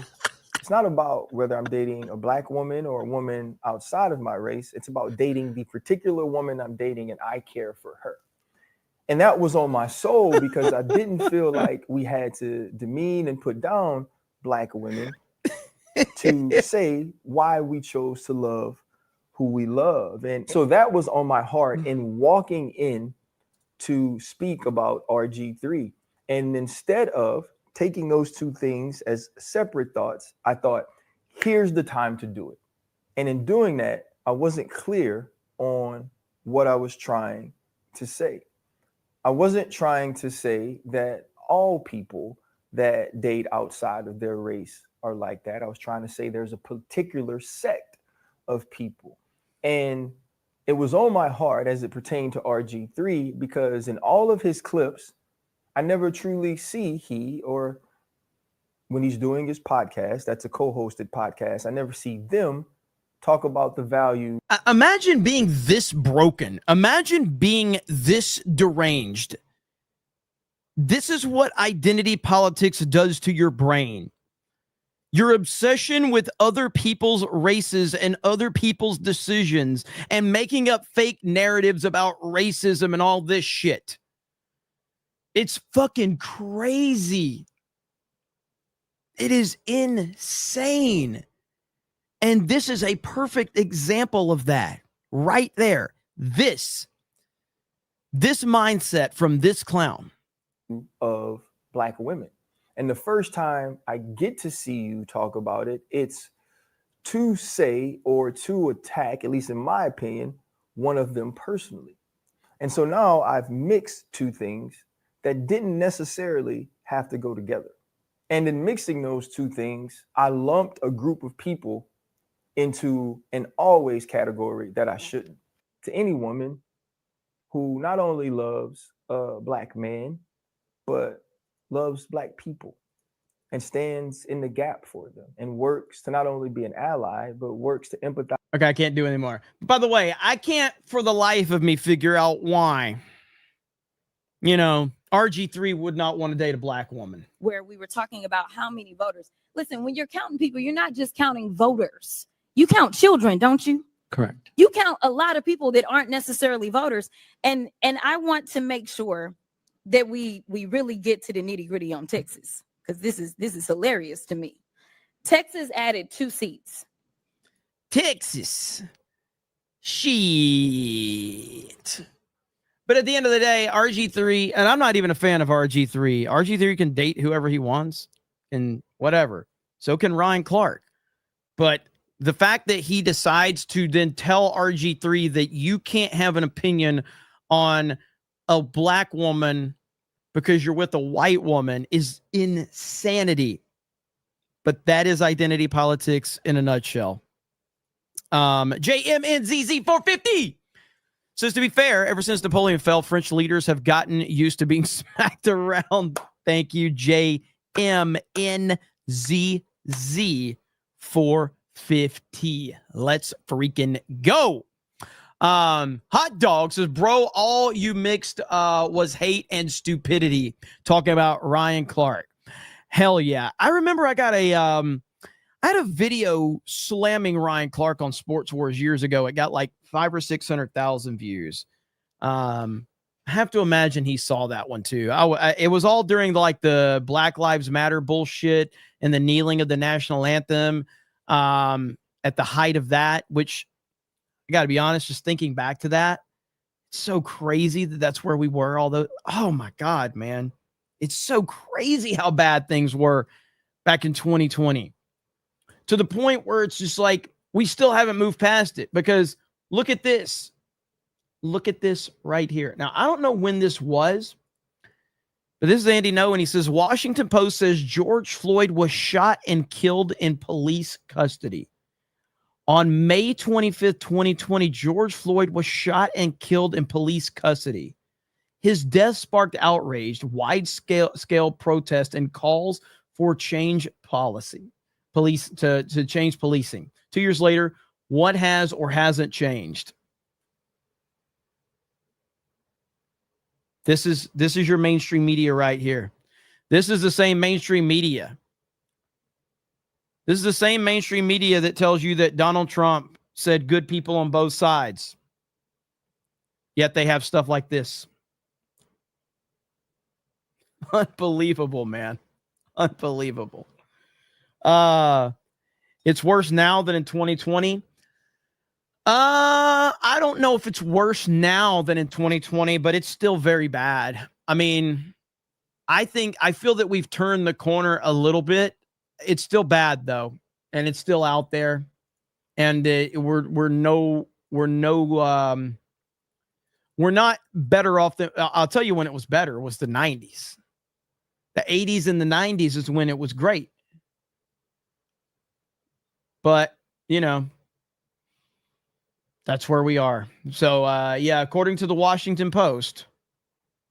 it's not about whether I'm dating a black woman or a woman outside of my race. It's about dating the particular woman I'm dating and I care for her. And that was on my soul because I didn't feel like we had to demean and put down black women to say why we chose to love who we love. And so that was on my heart in walking in to speak about RG3. And instead of taking those two things as separate thoughts, I thought, here's the time to do it. And in doing that, I wasn't clear on what I was trying to say. I wasn't trying to say that all people that date outside of their race are like that. I was trying to say there's a particular sect of people. And it was on my heart as it pertained to RG3, because in all of his clips, I never truly see he, or when he's doing his podcast, that's a co-hosted podcast, I never see them talk about the value. Imagine being this broken. Imagine being this deranged. This is what identity politics does to your brain. Your obsession with other people's races and other people's decisions and making up fake narratives about racism and all this shit. It's fucking crazy. It is insane. And this is a perfect example of that right there. This mindset from this clown. Of Black women. And the first time I get to see you talk about it, it's to say or to attack, at least in my opinion, one of them personally. And so now I've mixed two things that didn't necessarily have to go together. And in mixing those two things, I lumped a group of people into an always category that I shouldn't. To any woman who not only loves a Black man, but loves Black people and stands in the gap for them and works to not only be an ally, but works to empathize. Okay, I can't do anymore. By the way, I can't for the life of me figure out why, RG3 would not want to date a Black woman. Where we were talking about how many voters. Listen, when you're counting people, you're not just counting voters. You count children, don't you? Correct. You count a lot of people that aren't necessarily voters. And I want to make sure that we really get to the nitty-gritty on Texas, because this is hilarious to me. Texas added 2 seats. Texas. Shit. But at the end of the day, RG3, and I'm not even a fan of RG3. RG3 can date whoever he wants and whatever. So can Ryan Clark. But the fact that he decides to then tell RG3 that you can't have an opinion on a Black woman because you're with a white woman is insanity. But that is identity politics in a nutshell. JMNZZ450 says, to be fair, ever since Napoleon fell, French leaders have gotten used to being smacked around. Thank you, JMNZZ450. Let's freaking go. Hot Dog says, bro, all you mixed was hate and stupidity. Talking about Ryan Clark. Hell yeah. I remember I had a video slamming Ryan Clark on Sports Wars years ago. It got like 500,000 or 600,000 views. I have to imagine he saw that one too. It was all during the Black Lives Matter bullshit and the kneeling of the national anthem at the height of that, which I got to be honest, just thinking back to that, it's so crazy that that's where we were. Although, oh my God, man, it's so crazy how bad things were back in 2020 to the point where it's just like, we still haven't moved past it because look at this. Look at this right here. Now, I don't know when this was, but this is Andy No, and he says, Washington Post says George Floyd was shot and killed in police custody. On May 25th, 2020, George Floyd was shot and killed in police custody. His death sparked outrage, wide-scale protest, and calls for change policy. To change policing. 2 years later, what has or hasn't changed? This is your mainstream media right here. This is the same mainstream media. This is the same mainstream media that tells you that Donald Trump said good people on both sides. Yet they have stuff like this. Unbelievable, man. Unbelievable. It's worse now than in 2020. I don't know if it's worse now than in 2020, but it's still very bad. I mean, I feel that we've turned the corner a little bit. It's still bad though, and it's still out there. And we're not better off than, I'll tell you when it was better was the 90s. The 80s and the 90s is when it was great. But, that's where we are. So, according to the Washington Post,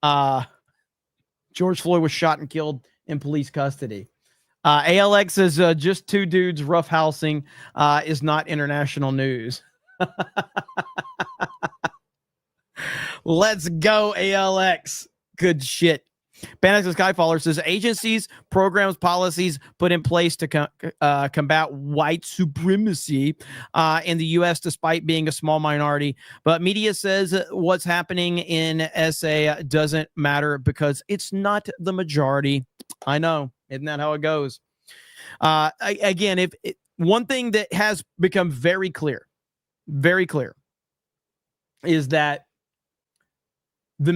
George Floyd was shot and killed in police custody. ALX says just 2 dudes roughhousing is not international news. Let's go, ALX. Good shit. Panic the Skyfaller says agencies, programs, policies put in place to combat white supremacy in the U.S. despite being a small minority. But media says what's happening in SA doesn't matter because it's not the majority. I know. Isn't that how it goes? Again, one thing that has become very clear, is that the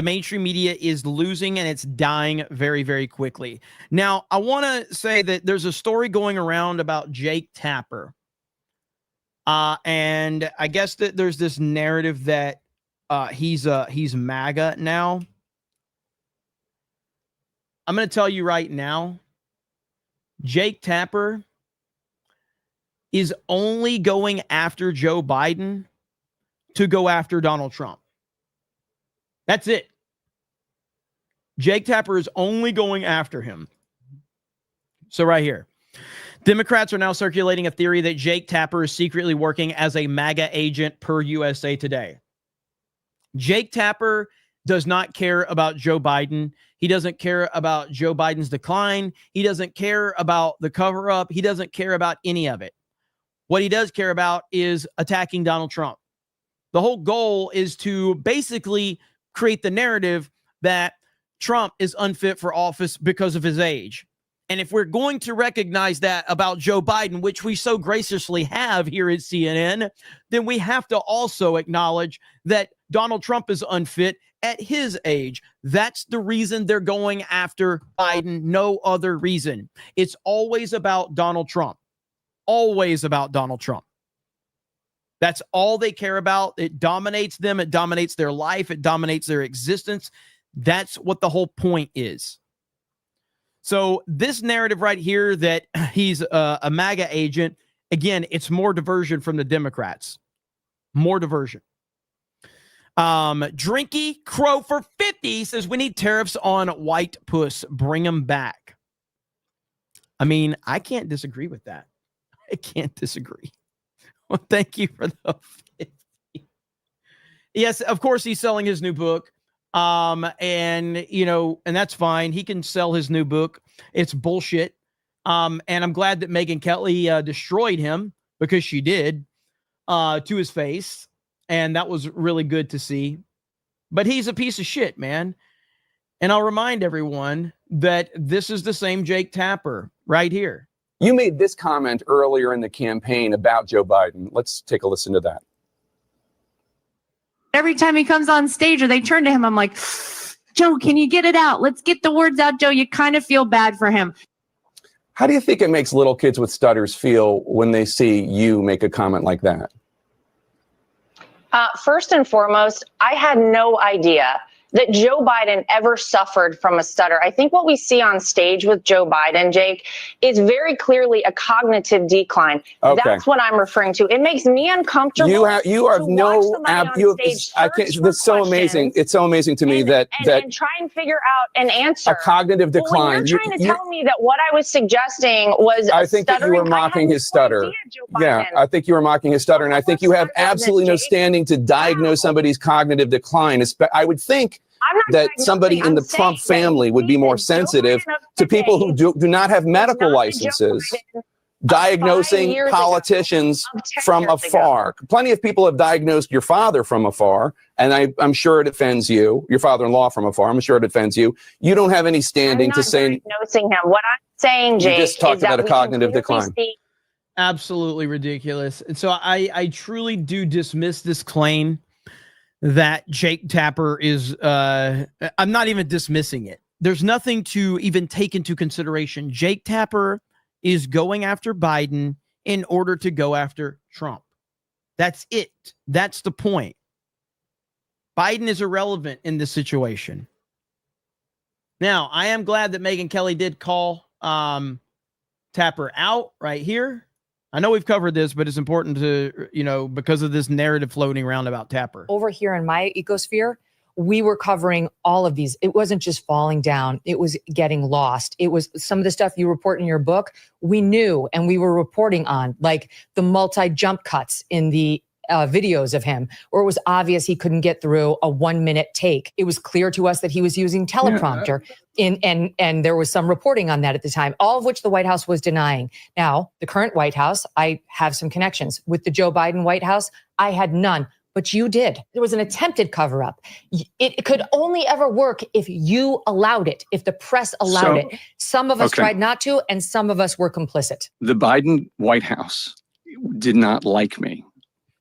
mainstream media is losing and it's dying very, very quickly. Now, I want to say that there's a story going around about Jake Tapper. And I guess that there's this narrative that he's MAGA now. I'm going to tell you right now, Jake Tapper is only going after Joe Biden to go after Donald Trump. That's it. Jake Tapper is only going after him. So right here, Democrats are now circulating a theory that Jake Tapper is secretly working as a MAGA agent per USA Today. Jake Tapper does not care about Joe Biden. He doesn't care about Joe Biden's decline. He doesn't care about the cover-up. He doesn't care about any of it. What he does care about is attacking Donald Trump. The whole goal is to basically create the narrative that Trump is unfit for office because of his age. And if we're going to recognize that about Joe Biden, which we so graciously have here at CNN, then we have to also acknowledge that Donald Trump is unfit at his age. That's the reason they're going after Biden. No other reason. It's always about Donald Trump. Always about Donald Trump. That's all they care about. It dominates them. It dominates their life. It dominates their existence. That's what the whole point is. So this narrative right here that he's a MAGA agent, again, it's more diversion from the Democrats. More diversion. Drinky Crow for 50 says we need tariffs on white puss. Bring them back. I mean, I can't disagree with that. I can't disagree. Well, thank you for the 50. Yes, of course, he's selling his new book. And that's fine. He can sell his new book. It's bullshit. And I'm glad that Megyn Kelly destroyed him, because she did, to his face. And that was really good to see. But he's a piece of shit, man. And I'll remind everyone that this is the same Jake Tapper right here. You made this comment earlier in the campaign about Joe Biden. Let's take a listen to that. Every time he comes on stage or they turn to him, I'm like, Joe, can you get it out? Let's get the words out, Joe. You kind of feel bad for him. How do you think it makes little kids with stutters feel when they see you make a comment like that? First and foremost, I had no idea that Joe Biden ever suffered from a stutter. I think what we see on stage with Joe Biden, Jake, is very clearly a cognitive decline. Okay. That's what I'm referring to. It makes me uncomfortable. You have no that's so amazing. It's so amazing to me and try and figure out an answer. A cognitive decline. Well, you're trying to tell me that what I was suggesting was I think that you were mocking his stutter. Yeah, I think you were mocking his stutter, and I think you have absolutely no standing to diagnose somebody's cognitive decline. I would think that somebody in the Trump family would be more sensitive to people who do not have medical licenses diagnosing politicians from afar. Plenty of people have diagnosed your father from afar, and I'm sure it offends you. Your father-in-law from afar. I'm sure it offends you. You don't have any standing to say. Diagnosing him. What I'm saying, Jake, you just talked about a cognitive decline. Absolutely ridiculous. And so I truly do dismiss this claim that Jake Tapper is, I'm not even dismissing it. There's nothing to even take into consideration. Jake Tapper is going after Biden in order to go after Trump. That's it. That's the point. Biden is irrelevant in this situation. Now, I am glad that Megyn Kelly did call Tapper out right here. I know we've covered this, but it's important to, because of this narrative floating around about Tapper. Over here in my ecosphere, we were covering all of these. It wasn't just falling down. It was getting lost. It was some of the stuff you report in your book. We knew and we were reporting on, like the multi-jump cuts in the videos of him, or it was obvious he couldn't get through a 1-minute take. It was clear to us that he was using teleprompter, and there was some reporting on that at the time, all of which the White House was denying. Now, the current White House, I have some connections. With the Joe Biden White House, I had none. But you did. There was an attempted cover-up. It could only ever work if you allowed it, if the press allowed it. Some of us tried not to, and some of us were complicit. The Biden White House did not like me.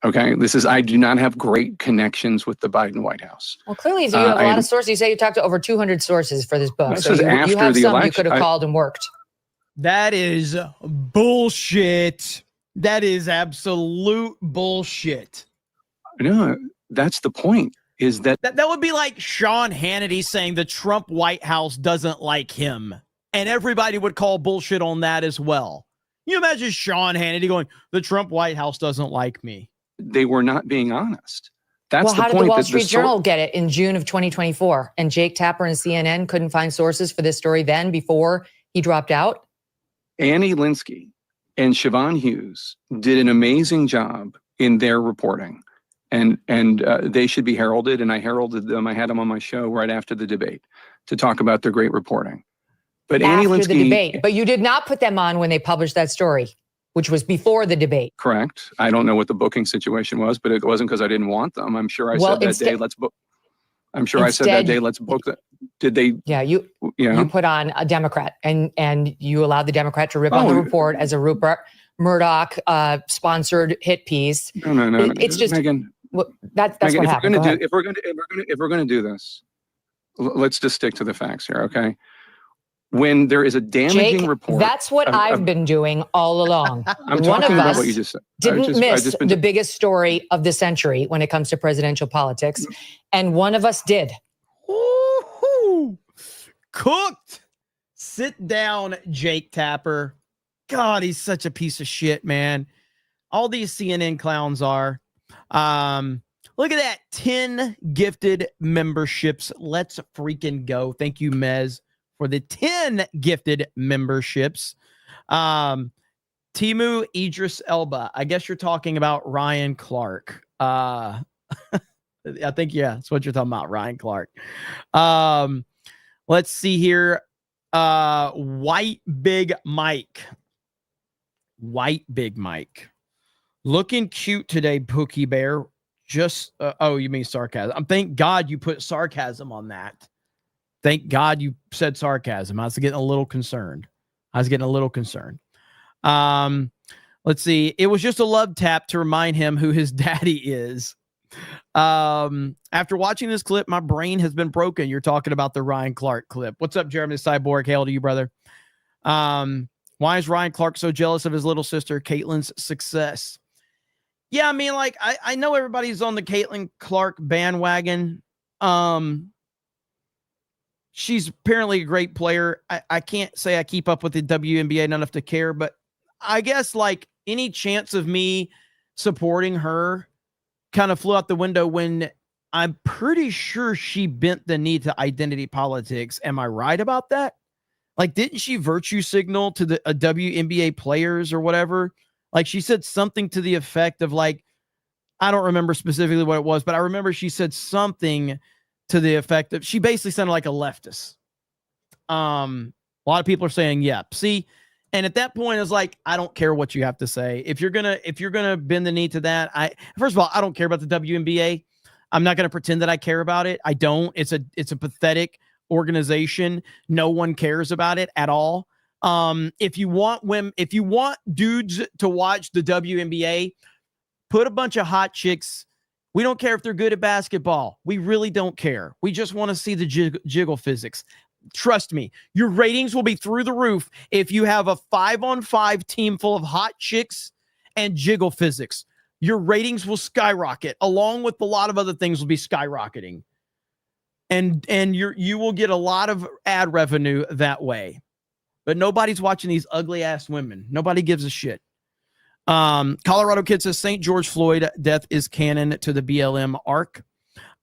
Okay, I do not have great connections with the Biden White House. Well, clearly you have a lot of sources. You say you talked to over 200 sources for this book. This So is you after have the some election. you could have called and worked. That is bullshit. That is absolute bullshit. No, that's the point. Is that would be like Sean Hannity saying the Trump White House doesn't like him, and everybody would call bullshit on that as well. You imagine Sean Hannity going, the Trump White House doesn't like me. They were not being honest. That's Well, the how point. did the Wall that Street Journal get it in June of 2024? And Jake Tapper and CNN couldn't find sources for this story then before he dropped out? Annie Linsky and Siobhan Hughes did an amazing job in their reporting. And they should be heralded, and I heralded them. I had them on my show right after the debate to talk about their great reporting. But Annie After Linsky, the debate. But you did not put them on when they published that story, which was before the debate. correct. I don't know what the booking situation was, but it wasn't because I didn't want them. I'm sure I Well, said that instead- day, let's book. I'm sure I said that day, let's book that. Did they? Yeah, you put on a Democrat, and you allowed the Democrat to rip on the report as a Rupert Murdoch sponsored hit piece. No. It's just Megan, that's Megan, what if happened. Go ahead. If we're going to do this, let's just stick to the facts here, okay? When there is a damaging Jake, report, that's what I've been doing all along. I'm One talking of about us what you just said. didn't miss the biggest story of the century when it comes to presidential politics, and one of us did. Ooh, cooked. Sit down, Jake Tapper. God, he's such a piece of shit, man. All these CNN clowns are. Look at that. 10 gifted memberships. Let's freaking go. Thank you, Mez, for the 10 gifted memberships. Timu Idris Elba. I guess you're talking about Ryan Clark. I think, yeah, that's what you're talking about, Ryan Clark. Let's see here. White Big Mike. Looking cute today, Pookie Bear. Just, oh, you mean sarcasm. Thank God you put sarcasm on that. Thank God you said sarcasm. I was getting a little concerned. Let's see. It was just a love tap to remind him who his daddy is. After watching this clip, my brain has been broken. You're talking about the Ryan Clark clip. What's up, Jeremy Cyborg? Hail to you, brother. Why is Ryan Clark so jealous of his little sister, Caitlyn's success? Yeah, I mean, like, I know everybody's on the Caitlyn Clark bandwagon. She's apparently a great player. I can't say I keep up with the WNBA enough to care, but I guess, like, any chance of me supporting her kind of flew out the window when I'm pretty sure she bent the knee to identity politics. Am I right about that? Like, didn't she virtue signal to the WNBA players or whatever? Like, she said something to the effect of, like, I don't remember specifically what it was, but I remember she said something to the effect of, she basically sounded like a leftist. A lot of people are saying, yeah, see, and at that point, it's like, I don't care what you have to say. If you're gonna bend the knee to that, first of all, I don't care about the WNBA. I'm not gonna pretend that I care about it. I don't. It's a pathetic organization. No one cares about it at all. If you want dudes to watch the WNBA, put a bunch of hot chicks. We don't care if they're good at basketball. We really don't care. We just want to see the jiggle physics. Trust me, your ratings will be through the roof if you have a 5-on-5 team full of hot chicks and jiggle physics. Your ratings will skyrocket, along with a lot of other things will be skyrocketing. And you will get a lot of ad revenue that way. But nobody's watching these ugly ass women. Nobody gives a shit. Colorado Kid says St. George Floyd death is canon to the BLM arc.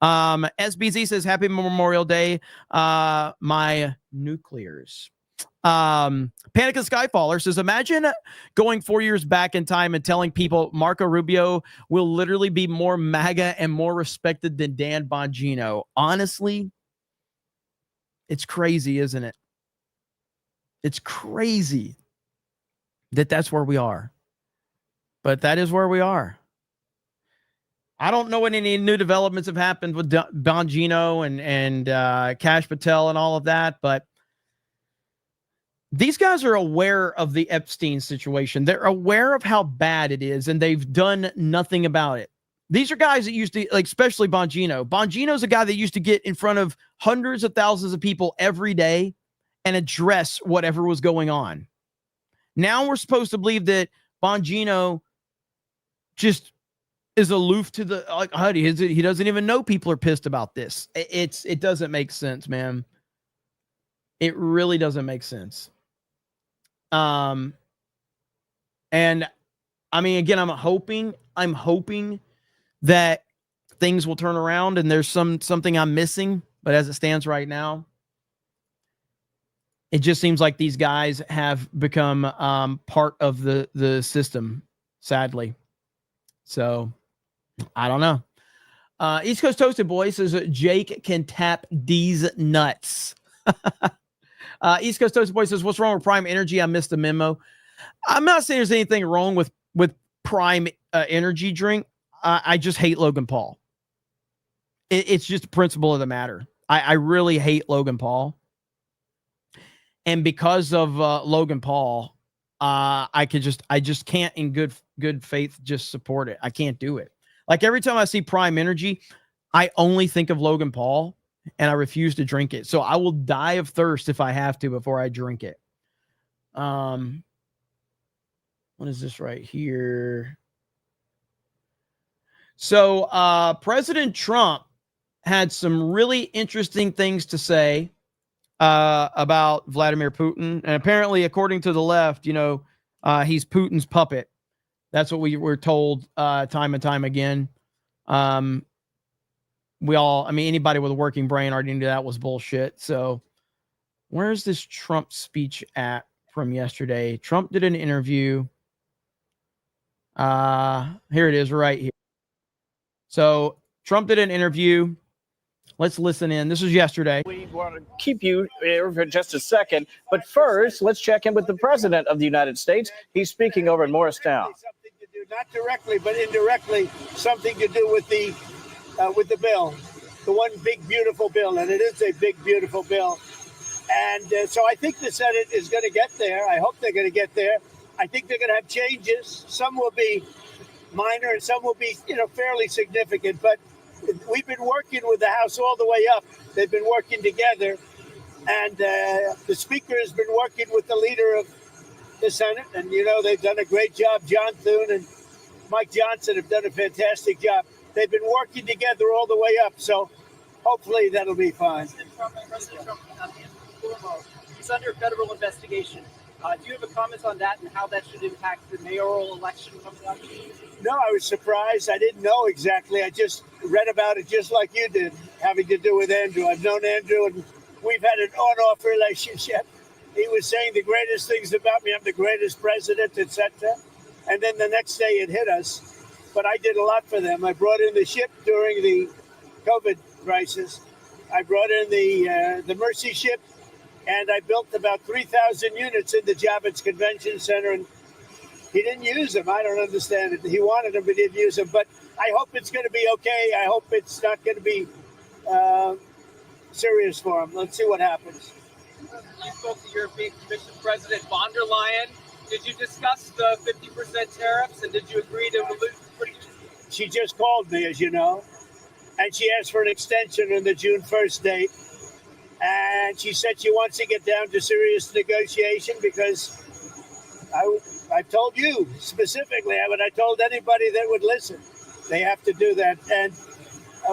SBZ says happy Memorial Day. My nuclears. Panic and Skyfaller says, imagine going 4 years back in time and telling people Marco Rubio will literally be more MAGA and more respected than Dan Bongino. Honestly, it's crazy, isn't it? It's crazy that that's where we are. But that is where we are. I don't know what any new developments have happened with Bongino and Kash Patel and all of that, but these guys are aware of the Epstein situation. They're aware of how bad it is, and they've done nothing about it. These are guys that used to, like, especially Bongino. Bongino's a guy that used to get in front of hundreds of thousands of people every day and address whatever was going on. Now we're supposed to believe that Bongino just is aloof to the, like, he doesn't even know people are pissed about this. It doesn't make sense, man. It really doesn't make sense. And I mean, again, I'm hoping that things will turn around and there's something I'm missing, but as it stands right now, it just seems like these guys have become part of the system, sadly. So I don't know. East Coast Toasted Boy says Jake can tap D's nuts. East Coast Toasted Boy says, what's wrong with Prime Energy? I missed the memo. I'm not saying there's anything wrong with Prime Energy drink. I just hate Logan Paul. It's just the principle of the matter. I really hate Logan Paul. And because of Logan Paul, I just can't in good faith just support it. I can't do it. Like every time I see Prime Energy, I only think of Logan Paul and I refuse to drink it. So I will die of thirst if I have to before I drink it. What is this right here? So President Trump had some really interesting things to say about Vladimir Putin. And apparently, according to the left, he's Putin's puppet. That's what we were told time and time again. Anybody with a working brain already knew that was bullshit. So where's this Trump speech at from yesterday? Trump did an interview. Here it is right here. So Trump did an interview. Let's listen in. This was yesterday. We want to keep you here for just a second. But first, let's check in with the President of the United States. He's speaking over in Morristown. Something to do, not directly, but indirectly, something to do with the bill, the one big, beautiful bill. And it is a big, beautiful bill. And so I think the Senate is going to get there. I hope they're going to get there. I think they're going to have changes. Some will be minor and some will be, fairly significant. But we've been working with the House all the way up. They've been working together. And the Speaker has been working with the leader of the Senate. And, they've done a great job. John Thune and Mike Johnson have done a fantastic job. They've been working together all the way up. So hopefully that'll be fine. President Trump, he's under federal investigation. Do you have a comment on that and how that should impact the mayoral election coming up? No, I was surprised. I didn't know exactly. I just read about it just like you did, having to do with Andrew. I've known Andrew, and we've had an on-off relationship. He was saying the greatest things about me. I'm the greatest president, etc. And then the next day it hit us. But I did a lot for them. I brought in the ship during the COVID crisis. I brought in the Mercy ship. And I built about 3,000 units in the Javits Convention Center, and he didn't use them. I don't understand it. He wanted them, but he didn't use them. But I hope it's going to be okay. I hope it's not going to be serious for him. Let's see what happens. You spoke to European Commission President von der Leyen. Did you discuss the 50% tariffs, and did you agree to remove? She just called me, as you know, and she asked for an extension on the June 1st date. And she said she wants to get down to serious negotiation because I told you specifically, but I told anybody that would listen, they have to do that. And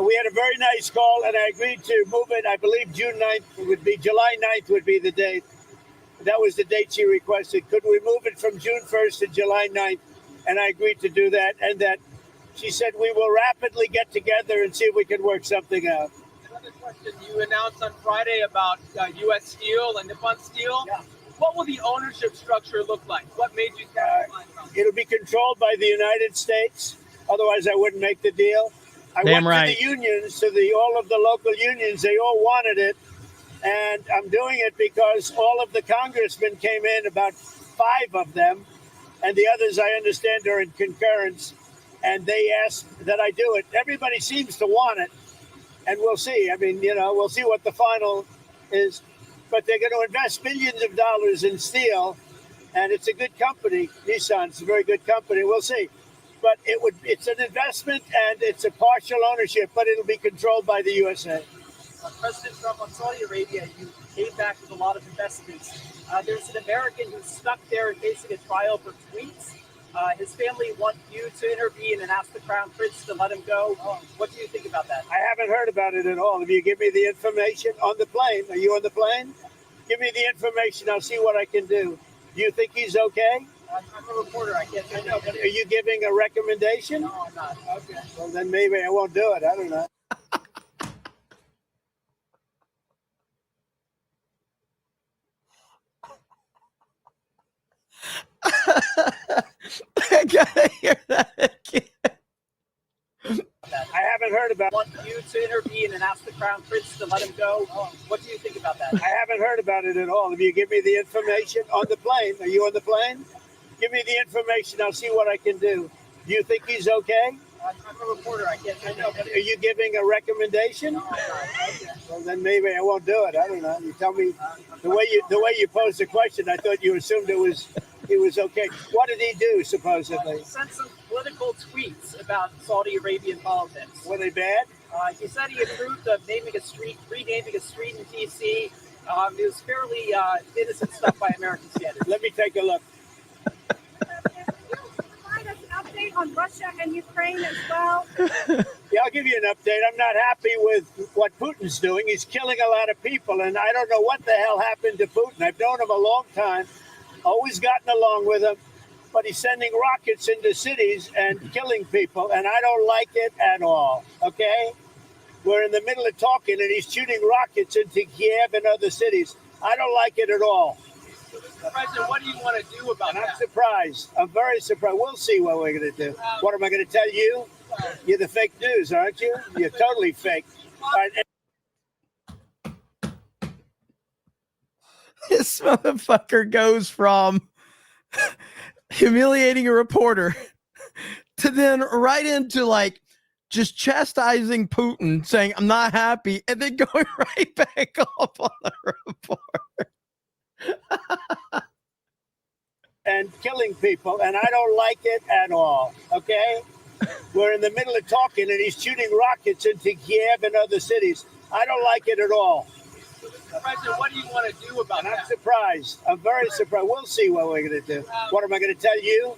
we had a very nice call, and I agreed to move it. I believe June 9th would be, July 9th would be the date. That was the date she requested. Could we move it from June 1st to July 9th? And I agreed to do that. And that she said we will rapidly get together and see if we can work something out. Another question. You announced on Friday about U.S. Steel and Nippon Steel. Yeah. What will the ownership structure look like? What made you It'll be controlled by the United States. Otherwise, I wouldn't make the deal. I Damn went right. to the unions, all of the local unions. They all wanted it. And I'm doing it because all of the congressmen came in, about 5 of them, and the others, I understand, are in concurrence. And they asked that I do it. Everybody seems to want it. And we'll see. I mean, we'll see what the final is. But they're going to invest billions of dollars in steel. And it's a good company. Nissan's a very good company. We'll see. But it's an investment and it's a partial ownership, but it'll be controlled by the USA. President Trump on Saudi Arabia, you came back with a lot of investments. There's an American who's stuck there and facing a trial for tweets. His family want you to intervene and ask the Crown Prince to let him go. What do you think about that? I haven't heard about it at all. If you give me the information on the plane, are you on the plane? Give me the information. I'll see what I can do. Do you think he's okay? I'm a reporter. I can't say no. Are you giving a recommendation? No, I'm not. Okay. Well, then maybe I won't do it. I don't know. I gotta hear that again. I haven't heard about want you to intervene and ask the Crown Prince to let him go. What do you think about that? I haven't heard about it at all. If you give me the information on the plane, are you on the plane? Give me the information. I'll see what I can do. Do you think he's okay? I'm a reporter. I can't say no. Are you giving a recommendation? No, I'm not. Okay. Well, then maybe I won't do it. I don't know. You tell me the way you posed the question. I thought you assumed he was okay. What did he do supposedly? He sent some political tweets about Saudi Arabian politics. Were they bad? He said he approved of renaming a street in D.C. It was fairly innocent stuff by American standards. Let me take a look. Update on Russia and Ukraine as well. Yeah, I'll give you an update. I'm not happy with what Putin's doing. He's killing a lot of people, and I don't know what the hell happened to Putin. I've known him a long time, always gotten along with him, but he's sending rockets into cities and killing people, and I don't like it at all, okay? We're in the middle of talking, and he's shooting rockets into Kiev and other cities. I don't like it at all. President, what do you want to do about that? I'm surprised. I'm very surprised. We'll see what we're going to do. What am I going to tell you? You're the fake news, aren't you? You're totally fake. All right. This motherfucker goes from humiliating a reporter to then right into like just chastising Putin, saying, I'm not happy, and then going right back up on the report. And killing people, and I don't like it at all, okay? We're in the middle of talking, and he's shooting rockets into Kiev and other cities. I don't like it at all. President, what do you want to do about that? I'm surprised. I'm very surprised. We'll see what we're going to do. What am I going to tell you?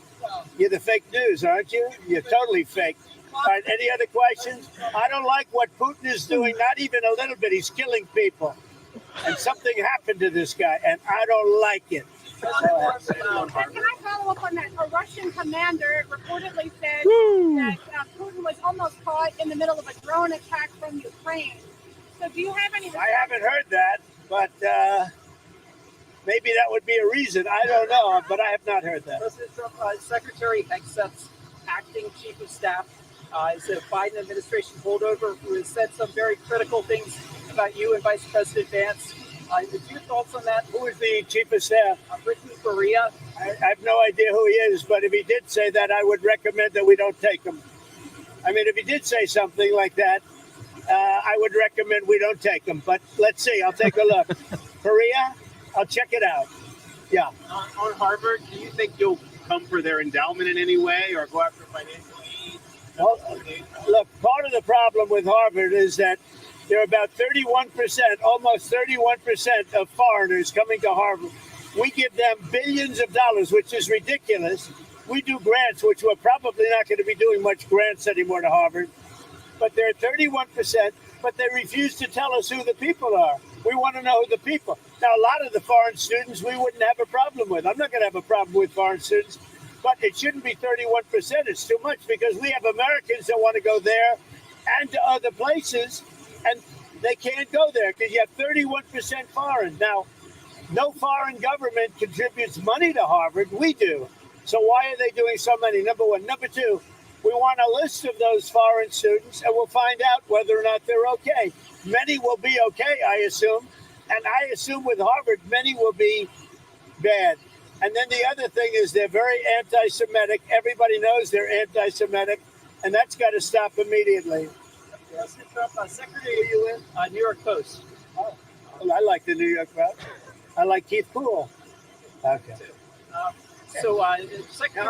You're the fake news, aren't you? You're totally fake. All right, any other questions? I don't like what Putin is doing, not even a little bit. He's killing people. And something happened to this guy, and I don't like it. Can I follow up on that? A Russian commander reportedly said that Putin was almost caught in the middle of a drone attack from Ukraine. So do you have any... I haven't heard that, but maybe that would be a reason. I don't know, but I have not heard that. President Trump, Secretary accepts acting chief of staff is a Biden administration holdover who has said some very critical things about you and Vice President Vance. Your thoughts on that? Who is the chief of staff? Britain Korea. I have no idea who he is, but if he did say that, I would recommend that we don't take him. I mean, if he did say something like that, I would recommend we don't take him. But let's see. I'll take a look. Korea, I'll check it out. Yeah. On Harvard, do you think you'll come for their endowment in any way or go after financial aid? Well, look, part of the problem with Harvard is that there are about 31%, almost 31% of foreigners coming to Harvard. We give them billions of dollars, which is ridiculous. We do grants, which we're probably not going to be doing much grants anymore to Harvard. But they're 31%, but they refuse to tell us who the people are. We want to know who the people. Now, a lot of the foreign students we wouldn't have a problem with. I'm not going to have a problem with foreign students, but it shouldn't be 31%. It's too much because we have Americans that want to go there and to other places, and they can't go there because you have 31% foreign. Now, No foreign government contributes money to Harvard. We do. So why are they doing so many? Number one. Number two, we want a list of those foreign students, and we'll find out whether or not they're okay. Many will be okay, I assume. And I assume with Harvard, many will be bad. And then the other thing is they're very anti-Semitic. Everybody knows they're anti-Semitic, and that's got to stop immediately. Secretary, are you in New York Post? Oh, well, I like the New York Post. I like Keith Poole. Okay. Secretary,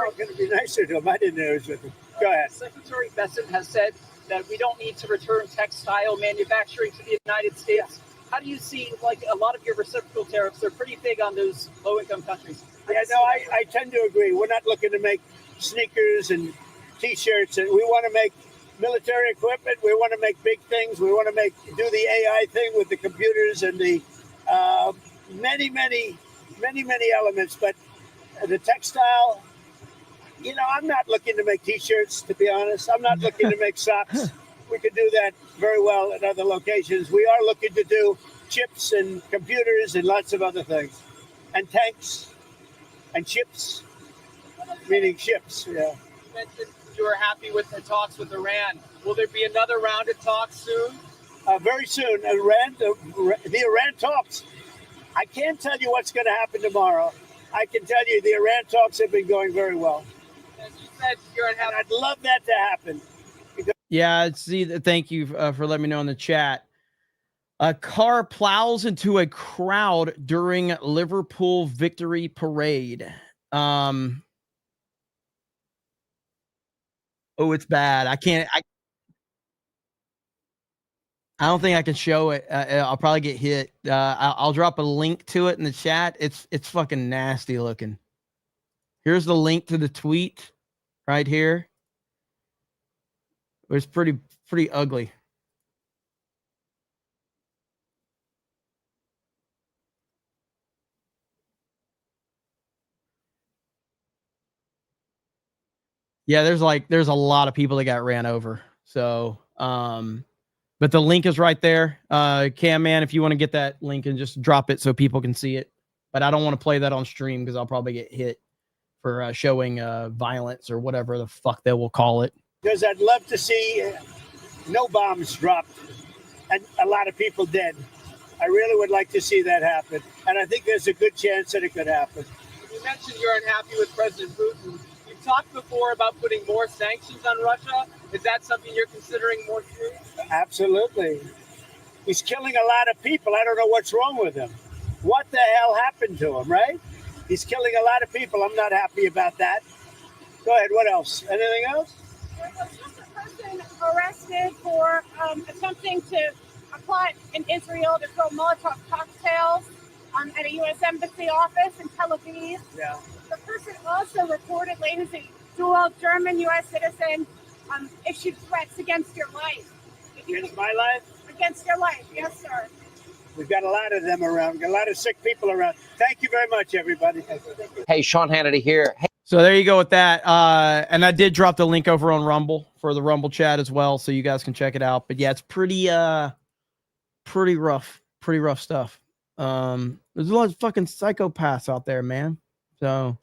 I'm going to be nicer to him. I didn't know he was with him. Go ahead. Secretary Bessent has said that we don't need to return textile manufacturing to the United States. How do you see, like, a lot of your reciprocal tariffs are pretty big on those low-income countries? Yeah, no, I tend to agree. We're not looking to make sneakers and T-shirts, and we want to make military equipment. We want to make big things. We want to do the AI thing with the computers and the many elements. But the textile, I'm not looking to make T-shirts, to be honest. I'm not looking to make socks. We could do that very well at other locations. We are looking to do chips and computers and lots of other things. And tanks and chips, meaning ships, yeah. You mentioned you were happy with the talks with Iran. Will there be another round of talks soon? Very soon. The Iran talks, I can't tell you what's going to happen tomorrow. I can tell you the Iran talks have been going very well. As you said, you're unhappy. I'd love that to happen. Yeah, thank you for letting me know in the chat. A car plows into a crowd during Liverpool victory parade. Oh, it's bad. I don't think I can show it. I'll probably get hit. I'll drop a link to it in the chat. It's fucking nasty looking. Here's the link to the tweet right here. It's pretty ugly. Yeah, there's a lot of people that got ran over. So, but the link is right there. Cam man, if you want to get that link and just drop it so people can see it. But I don't want to play that on stream because I'll probably get hit for showing violence or whatever the fuck they will call it. Because I'd love to see no bombs dropped and a lot of people dead. I really would like to see that happen. And I think there's a good chance that it could happen. You mentioned you're unhappy with President Putin. You've talked before about putting more sanctions on Russia. Is that something you're considering more serious? Absolutely. He's killing a lot of people. I don't know what's wrong with him. What the hell happened to him, right? He's killing a lot of people. I'm not happy about that. Go ahead. What else? Anything else? There was just a person arrested for attempting to plot in Israel to throw Molotov cocktails at a U.S. Embassy office in Tel Aviv. Yeah. The person also reportedly, who's a dual German U.S. citizen, issued threats against your life. Against my life? Against your life, yes, sir. We've got a lot of them around. We've got a lot of sick people around. Thank you very much, everybody. Hey, Sean Hannity here. Hey. So there you go with that. And I did drop the link over on Rumble for the Rumble chat as well, so you guys can check it out. But yeah, it's pretty rough stuff. There's a lot of fucking psychopaths out there, man. So,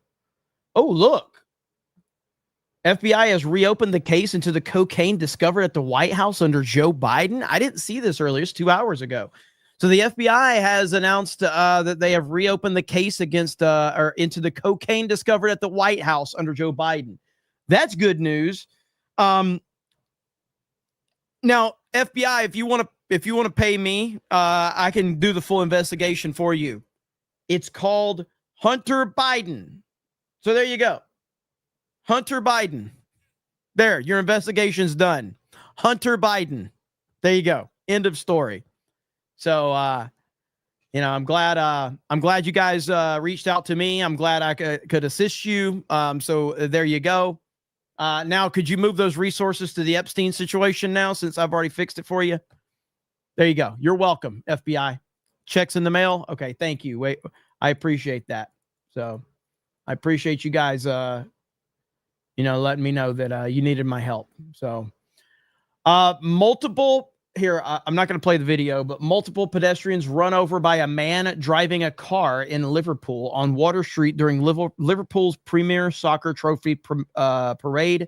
oh, look. FBI has reopened the case into the cocaine discovered at the White House under Joe Biden. I didn't see this earlier. It's 2 hours ago. So the FBI has announced that they have reopened the case against or into the cocaine discovered at the White House under Joe Biden. That's good news. Now, FBI, if you want to pay me, I can do the full investigation for you. It's called Hunter Biden. So there you go. Hunter Biden. There, your investigation's done. Hunter Biden. There you go. End of story. So, I'm glad you guys reached out to me. I'm glad I could assist you. So there you go. Now, could you move those resources to the Epstein situation now, since I've already fixed it for you? There you go. You're welcome, FBI. Checks in the mail. Okay. Thank you. Wait, I appreciate that. So I appreciate you guys, letting me know that you needed my help. So multiple here, I'm not going to play the video, but multiple pedestrians run over by a man driving a car in Liverpool on Water Street during Liverpool's premier soccer trophy parade.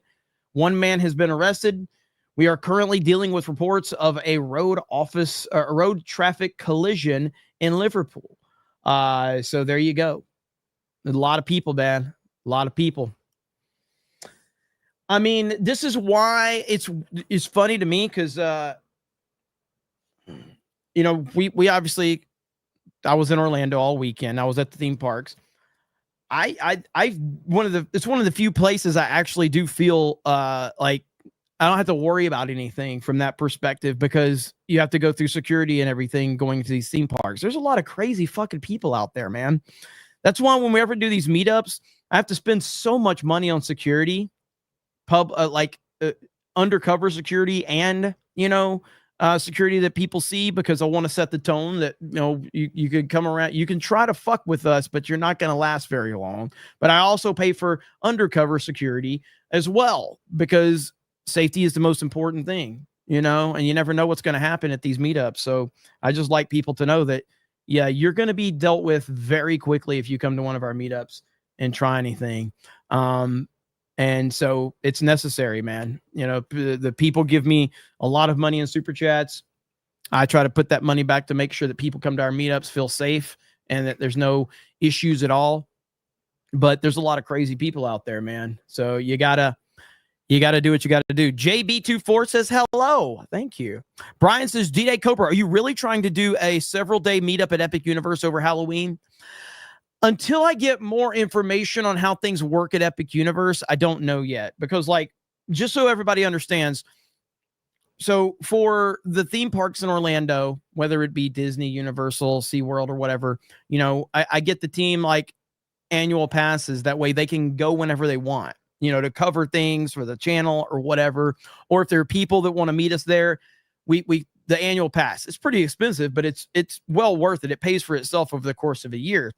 One man has been arrested. We are currently dealing with reports of a road traffic collision in Liverpool. So there you go. A lot of people, man. A lot of people. I mean, this is why it's funny to me because you know, we obviously, I was in Orlando all weekend. I was at the theme parks. It's one of the few places I actually do feel like I don't have to worry about anything from that perspective because you have to go through security and everything going to these theme parks. There's a lot of crazy fucking people out there, man. That's why when we ever do these meetups, I have to spend so much money on security, undercover security and, you know, security that people see because I want to set the tone that, you know, you could come around, you can try to fuck with us, but you're not going to last very long. But I also pay for undercover security as well because safety is the most important thing, you know, and you never know what's going to happen at these meetups. So I just like people to know that, yeah, you're going to be dealt with very quickly if you come to one of our meetups and try anything. And so it's necessary, man. You know, the people give me a lot of money in super chats. I try to put that money back to make sure that people come to our meetups, feel safe, and that there's no issues at all. But there's a lot of crazy people out there, man. So you gotta do what you gotta do. JB24 says hello. Thank you. Brian says, D-Day Cobra, are you really trying to do a several-day meetup at Epic Universe over Halloween? Until I get more information on how things work at Epic Universe, I don't know yet. Because, like, just so everybody understands, so for the theme parks in Orlando, whether it be Disney, Universal, SeaWorld, or whatever, you know, I get the team, like, annual passes. That way they can go whenever they want, you know, to cover things for the channel or whatever. Or if there are people that want to meet us there, the annual pass. It's pretty expensive, but it's well worth it. It pays for itself over the course of a year.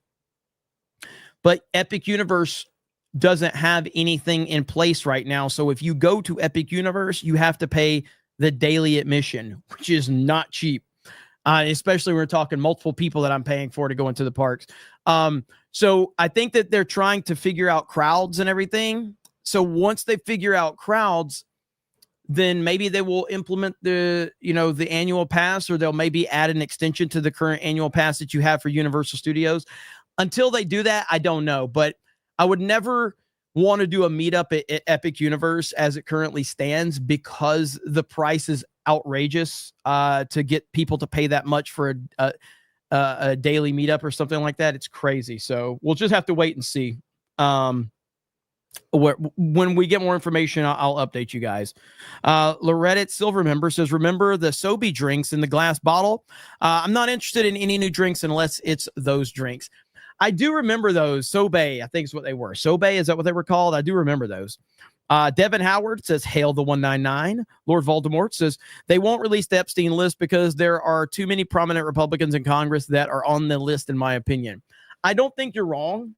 But Epic Universe doesn't have anything in place right now. So if you go to Epic Universe, you have to pay the daily admission, which is not cheap, especially when we're talking multiple people that I'm paying for to go into the parks. So I think that they're trying to figure out crowds and everything. So once they figure out crowds, then maybe they will implement the annual pass, or they'll maybe add an extension to the current annual pass that you have for Universal Studios. Until they do that, I don't know. But I would never want to do a meetup at Epic Universe as it currently stands because the price is outrageous to get people to pay that much for a daily meetup or something like that. It's crazy. So we'll just have to wait and see. When we get more information, I'll update you guys. Loretta Silver Member says, remember the Sobe drinks in the glass bottle? I'm not interested in any new drinks unless it's those drinks. I do remember those. Sobe, I think is what they were. Sobe, is that what they were called? I do remember those. Devin Howard says, hail the 199. Lord Voldemort says, they won't release the Epstein list because there are too many prominent Republicans in Congress that are on the list, in my opinion. I don't think you're wrong.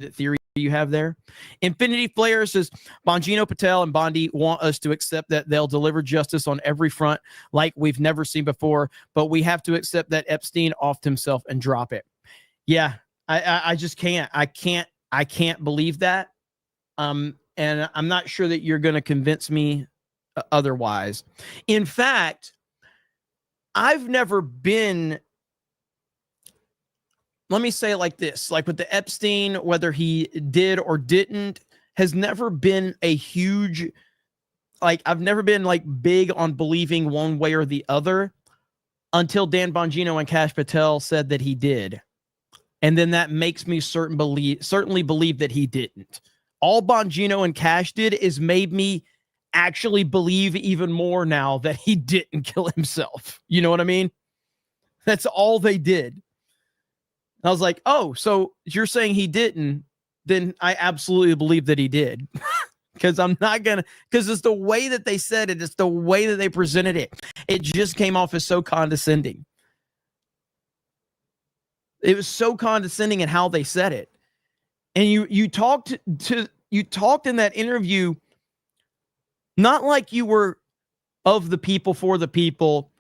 The theory you have there. Infinity Flare says, Bongino, Patel, and Bondi want us to accept that they'll deliver justice on every front like we've never seen before, but we have to accept that Epstein offed himself and drop it. Yeah, I just can't. I can't believe that. And I'm not sure that you're going to convince me otherwise. In fact, I've never been, let me say it like this, like with the Epstein, whether he did or didn't, has never been a huge, like, I've never been like big on believing one way or the other until Dan Bongino and Kash Patel said that he did. And then that makes me certainly believe that he didn't. All Bongino and Kash did is made me actually believe even more now that he didn't kill himself. You know what I mean? That's all they did. I was like, oh, so you're saying he didn't, then I absolutely believe that he did. Because I'm not going to, because it's the way that they said it. It's the way that they presented it. It just came off as so condescending. It was so condescending in how they said it. And you talked in that interview Not like you were of the people, for the people.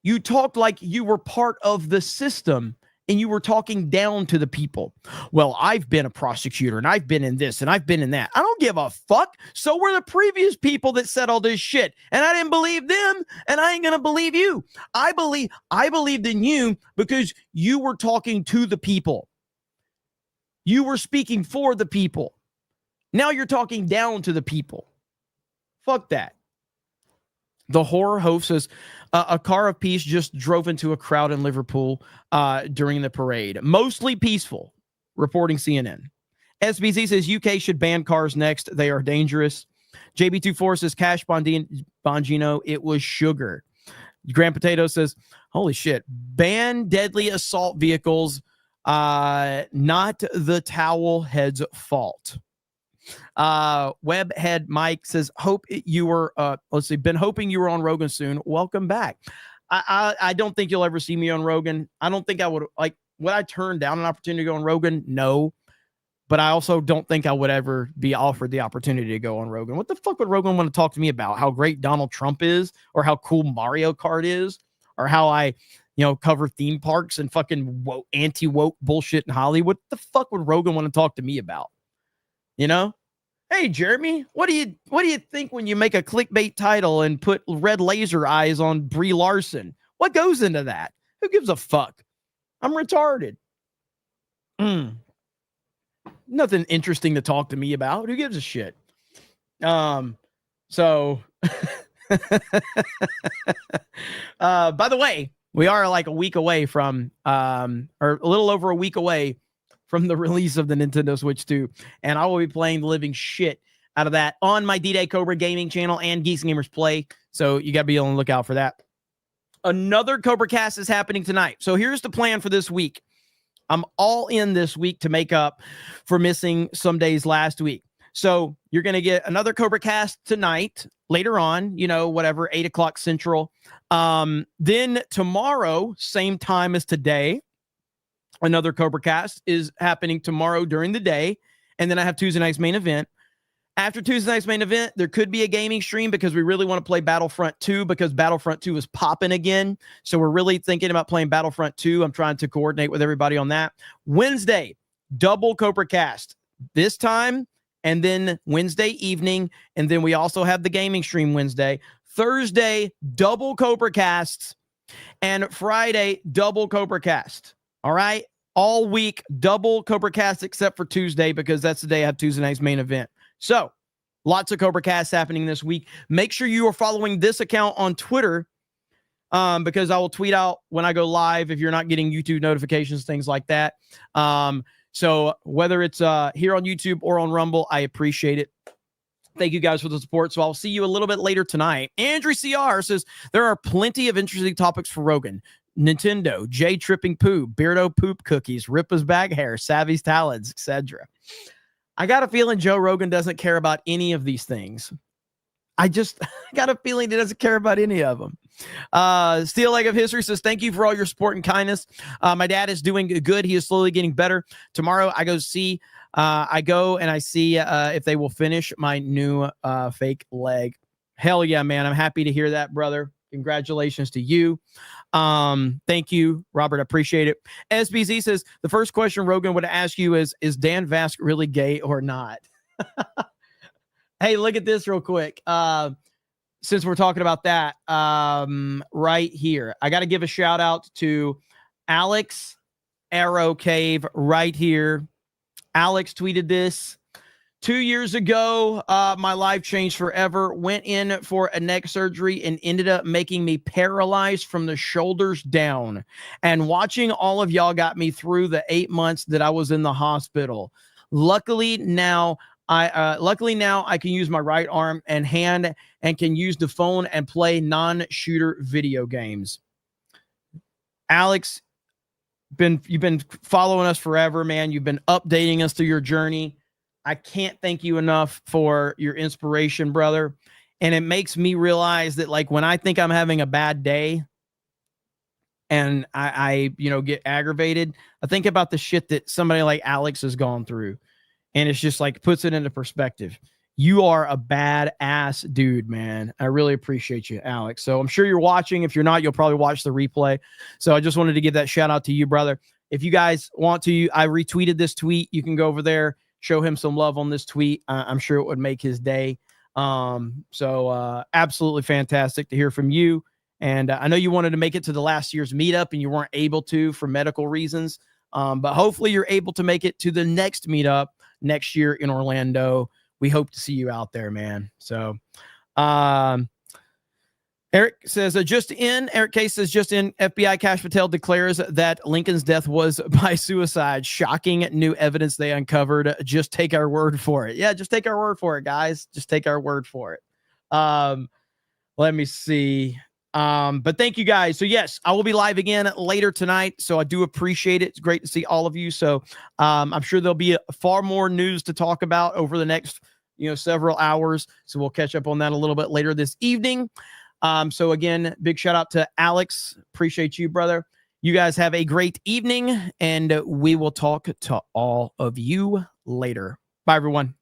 You talked like you were part of the system and you were talking down to the people. Well, I've been a prosecutor and I've been in this and I've been in that. I don't give a fuck. So were the previous people that said all this shit. And I didn't believe them and I ain't going to believe you. I believed in you because you were talking to the people. You were speaking for the people. Now you're talking down to the people. Fuck that. The horror host says, a car of peace just drove into a crowd in Liverpool during the parade. Mostly peaceful, reporting CNN. SBZ says, UK should ban cars next. They are dangerous. JB24 says, Cash Bongino, it was sugar. Grand Potato says, holy shit, ban deadly assault vehicles, not the towel head's fault. Webhead Mike says, hope you were been hoping you were on Rogan soon. Welcome back. I don't think you'll ever see me on Rogan. I don't think I would I turn down an opportunity to go on Rogan? No. But I also don't think I would ever be offered the opportunity to go on Rogan. What the fuck would Rogan want to talk to me about? How great Donald Trump is, or how cool Mario Kart is, or how I cover theme parks and fucking anti-woke bullshit in Hollywood? What the fuck would Rogan want to talk to me about? Hey, Jeremy, what do you think when you make a clickbait title and put red laser eyes on Brie Larson? What goes into that? Who gives a fuck? I'm retarded. Nothing interesting to talk to me about. Who gives a shit? So by the way, we are like a week away from or a little over a week away from the release of the Nintendo Switch 2, and I will be playing the living shit out of that on my D-Day Cobra gaming channel and Geeks and Gamers Play, so you got to be on the lookout for that. Another CobraCast is happening tonight, so here's the plan for this week. I'm all in this week to make up for missing some days last week. So you're going to get another CobraCast tonight, later on, 8 o'clock Central. Then tomorrow, same time as today, another CobraCast is happening tomorrow during the day. And then I have Tuesday night's main event. After Tuesday night's main event, there could be a gaming stream because we really want to play Battlefront 2 because Battlefront 2 is popping again. So we're really thinking about playing Battlefront 2. I'm trying to coordinate with everybody on that. Wednesday, double CobraCast this time, and then Wednesday evening. And then we also have the gaming stream Wednesday. Thursday, double CobraCasts. And Friday, double CobraCast. All right. All week, double CobraCast except for Tuesday because that's the day I have Tuesday night's main event. So lots of CobraCasts happening this week. Make sure you are following this account on Twitter because I will tweet out when I go live if you're not getting YouTube notifications, things like that. So whether it's here on YouTube or on Rumble, I appreciate it. Thank you guys for the support. So I'll see you a little bit later tonight. Andrew CR says there are plenty of interesting topics for Rogan. Nintendo, Jay Tripping Poo, Beardo Poop Cookies, Ripa's Bag Hair, Savvy's Talons, etc. I got a feeling Joe Rogan doesn't care about any of these things. I got a feeling he doesn't care about any of them. Steel Leg of History says, thank you for all your support and kindness. My dad is doing good. He is slowly getting better. Tomorrow I go see if they will finish my new fake leg. Hell yeah, man. I'm happy to hear that, brother. Congratulations to you. Thank you, Robert. I appreciate it. SBZ says the first question Rogan would ask you is Dan Vask really gay or not? Hey, look at this real quick. Since we're talking about that, right here, I got to give a shout out to Alex Arrow Cave right here. Alex tweeted this. 2 years ago, my life changed forever. Went in for a neck surgery and ended up making me paralyzed from the shoulders down. And watching all of y'all got me through the 8 months that I was in the hospital. Luckily now I can use my right arm and hand and can use the phone and play non-shooter video games. Alex, you've been following us forever, man. You've been updating us through your journey. I can't thank you enough for your inspiration, brother. And it makes me realize that, like, when I think I'm having a bad day and I get aggravated, I think about the shit that somebody like Alex has gone through. And it's just like puts it into perspective. You are a badass dude, man. I really appreciate you, Alex. So I'm sure you're watching. If you're not, you'll probably watch the replay. So I just wanted to give that shout out to you, brother. If you guys want to, I retweeted this tweet. You can go over there, show him some love on this tweet. I'm sure it would make his day. Absolutely fantastic to hear from you. And I know you wanted to make it to the last year's meetup and you weren't able to for medical reasons. But hopefully you're able to make it to the next meetup next year in Orlando. We hope to see you out there, man. So, Eric says, Eric Case says, just in, FBI Cash Patel declares that Lincoln's death was by suicide. Shocking new evidence they uncovered. Just take our word for it. Yeah, just take our word for it, guys. Just take our word for it. Let me see. But thank you guys. So yes, I will be live again later tonight. So I do appreciate it. It's great to see all of you. So I'm sure there'll be far more news to talk about over the next, several hours. So we'll catch up on that a little bit later this evening. So again, big shout out to Alex. Appreciate you, brother. You guys have a great evening and we will talk to all of you later. Bye, everyone.